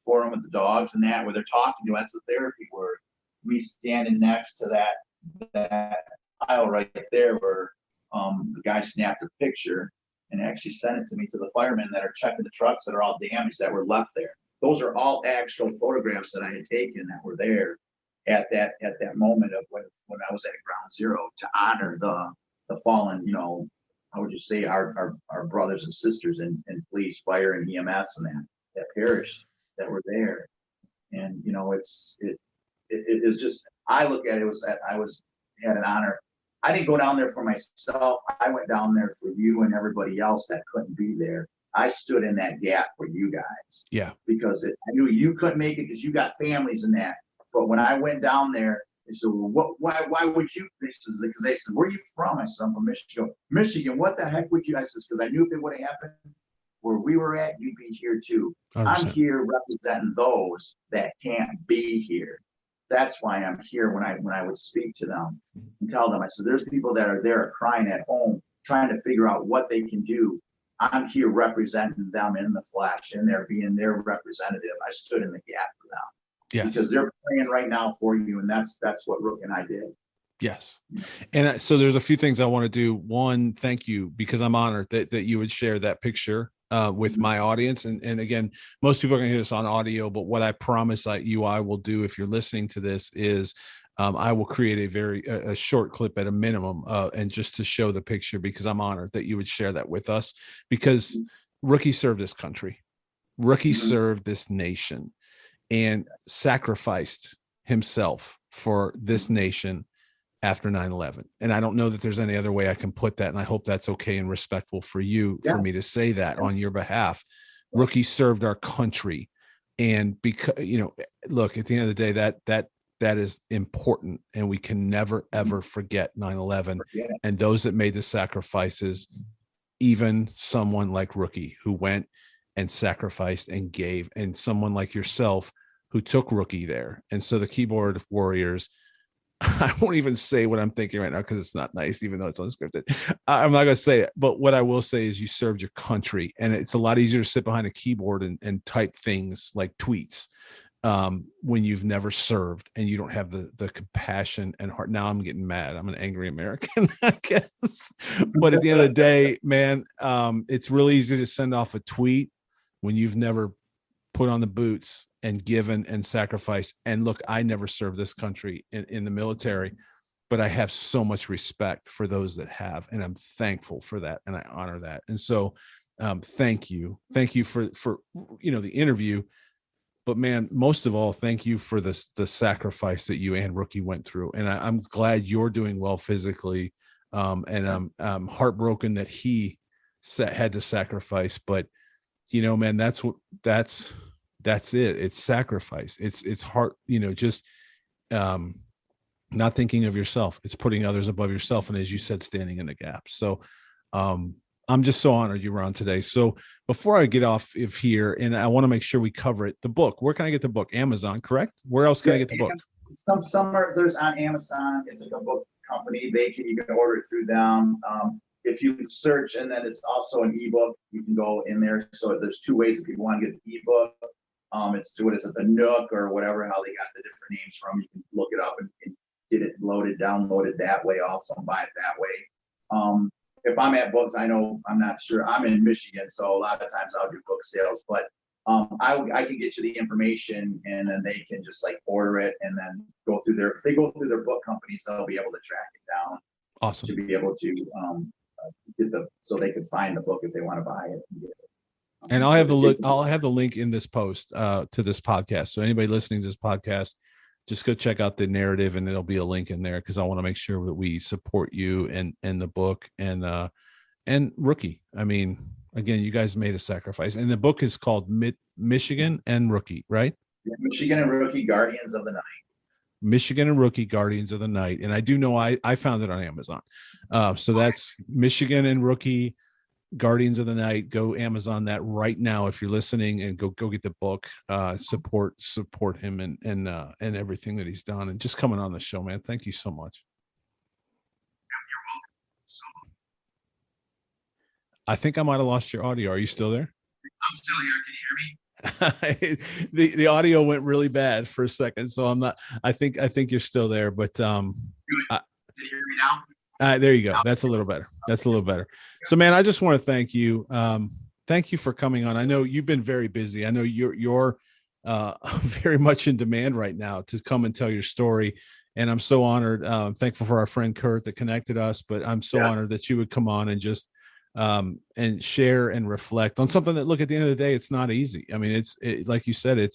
for him with the dogs and that, where they're talking to him. That's the therapy word. Me standing next to that pile right there where the guy snapped a picture and actually sent it to me, to the firemen that are checking the trucks that are all damaged that were left there. Those are all actual photographs that I had taken that were there at that moment of when I was at ground zero to honor the fallen, you know, how would you say, our brothers and sisters in police, fire, and EMS and that perished, that were there. And, you know, it is just, I look at it was that I had an honor. I didn't go down there for myself. I went down there for you and everybody else that couldn't be there. I stood in that gap for you guys. Yeah. Because I knew you couldn't make it because you got families in that. But when I went down there, they said, well, why would you? Because they said, where are you from? I said, I'm from Michigan. Michigan, what the heck would you? I said, because I knew if it would have happened where we were at, you'd be here too. 100%. I'm here representing those that can't be here. That's why I'm here when I would speak to them and tell them, I said, there's people that are there crying at home, trying to figure out what they can do. I'm here representing them in the flesh, and they're being their representative. I stood in the gap for them. Yes. Because they're praying right now for you, and that's what Rook and I did. Yes. And so there's a few things I want to do. One, thank you, because I'm honored that you would share that picture with my audience. And again, most people are going to hear this on audio, but what I promise I will do if you're listening to this is I will create a short clip at a minimum and just to show the picture, because I'm honored that you would share that with us, because Rookie served this country. Rookie served this nation and sacrificed himself for this nation after 9/11. And I don't know that there's any other way I can put that. And I hope that's okay and respectful for you, for me to say that on your behalf. Rookie served our country. And because, look, at the end of the day, that is important. And we can never, ever forget 9/11 and those that made the sacrifices, even someone like Rookie who went and sacrificed and gave, and someone like yourself who took Rookie there. And so the keyboard warriors, I won't even say what I'm thinking right now because it's not nice, even though it's unscripted. I'm not going to say it, but what I will say is you served your country, and it's a lot easier to sit behind a keyboard and type things like tweets when you've never served and you don't have the compassion and heart. Now I'm getting mad. I'm an angry American, I guess. But at the end of the day, man, it's really easy to send off a tweet when you've never put on the boots and given and sacrificed. And look, I never served this country in the military, but I have so much respect for those that have, and I'm thankful for that. And I honor that. And so thank you for the interview, but man, most of all, thank you for the sacrifice that you and Rookie went through. And I'm glad you're doing well physically. And I'm heartbroken that he had to sacrifice, but man, that's it. It's sacrifice. It's heart, just not thinking of yourself. It's putting others above yourself. And as you said, standing in the gap. So I'm just so honored you were on today. So before I get off of here, and I want to make sure we cover it, the book, where can I get the book? Amazon, correct? Where else can I get the book? Some are, there's on Amazon. It's like a book company. You can order it through them. If you search, and then it's also an ebook, you can go in there. So there's two ways if people want to get the ebook. It's the Nook or whatever, how they got the different names from. You can look it up and get it downloaded that way also, and buy it that way. If I'm at books, I'm not sure. I'm in Michigan, so a lot of times I'll do book sales, but I can get you the information, and then they can just order it and then if they go through their book companies, they'll be able to track it down. Awesome. To be able to so they can find the book if they want to buy it and get it. And I'll have the link in this post to this podcast. So anybody listening to this podcast, just go check out the narrative, and there'll be a link in there, because I want to make sure that we support you and the book and Rookie. I mean, again, you guys made a sacrifice, and the book is called Michigan and Rookie, right? Yeah, Michigan and Rookie, Guardians of the Night. Michigan and Rookie, Guardians of the Night. And I do know I found it on Amazon. So that's Michigan and Rookie, Guardians of the Night. Go Amazon that right now if you're listening, and go get the book. Support him and everything that he's done, and just coming on the show, man. Thank you so much. You're welcome. I think I might have lost your audio. Are you still there? I'm still here. Can you hear me? The audio went really bad for a second, so I'm not. I think you're still there, but Can you hear me now? There you go. That's a little better. So, man, I just want to thank you. Thank you for coming on. I know you've been very busy. I know you're very much in demand right now to come and tell your story. And I'm so honored. I'm thankful for our friend Kurt that connected us, but I'm so honored that you would come on and just and share and reflect on something that, look, at the end of the day, it's not easy. I mean, like you said,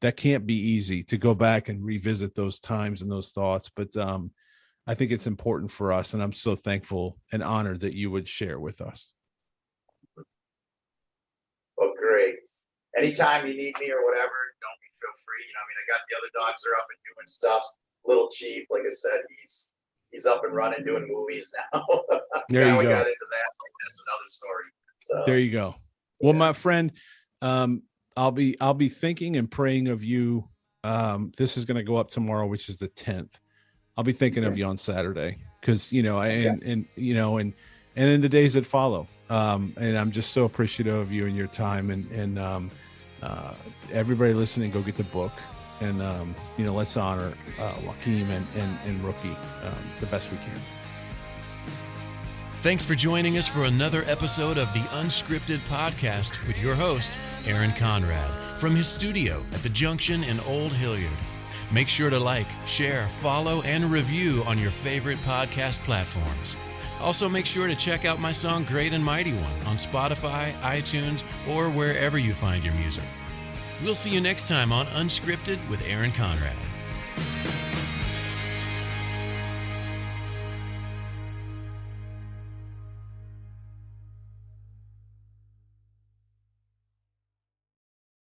that can't be easy to go back and revisit those times and those thoughts. But I think it's important for us, and I'm so thankful and honored that you would share with us. great. Anytime you need me or whatever, don't feel free. I mean, I got the other dogs are up and doing stuff. Little Chief, like I said, he's up and running, doing movies now. There you we go. got into that. That's another story. So there you go. Well, my friend, I'll be thinking and praying of you. This is going to go up tomorrow, which is the 10th. I'll be thinking of you on Saturday because, and in the days that follow. And I'm just so appreciative of you and your time and everybody listening, go get the book and, let's honor Joaquin and Rookie the best we can. Thanks for joining us for another episode of the Unscripted podcast with your host, Aaron Conrad, from his studio at the Junction in Old Hilliard. Make sure to like, share, follow, and review on your favorite podcast platforms. Also, make sure to check out my song Great and Mighty One on Spotify, iTunes, or wherever you find your music. We'll see you next time on Unscripted with Aaron Conrad.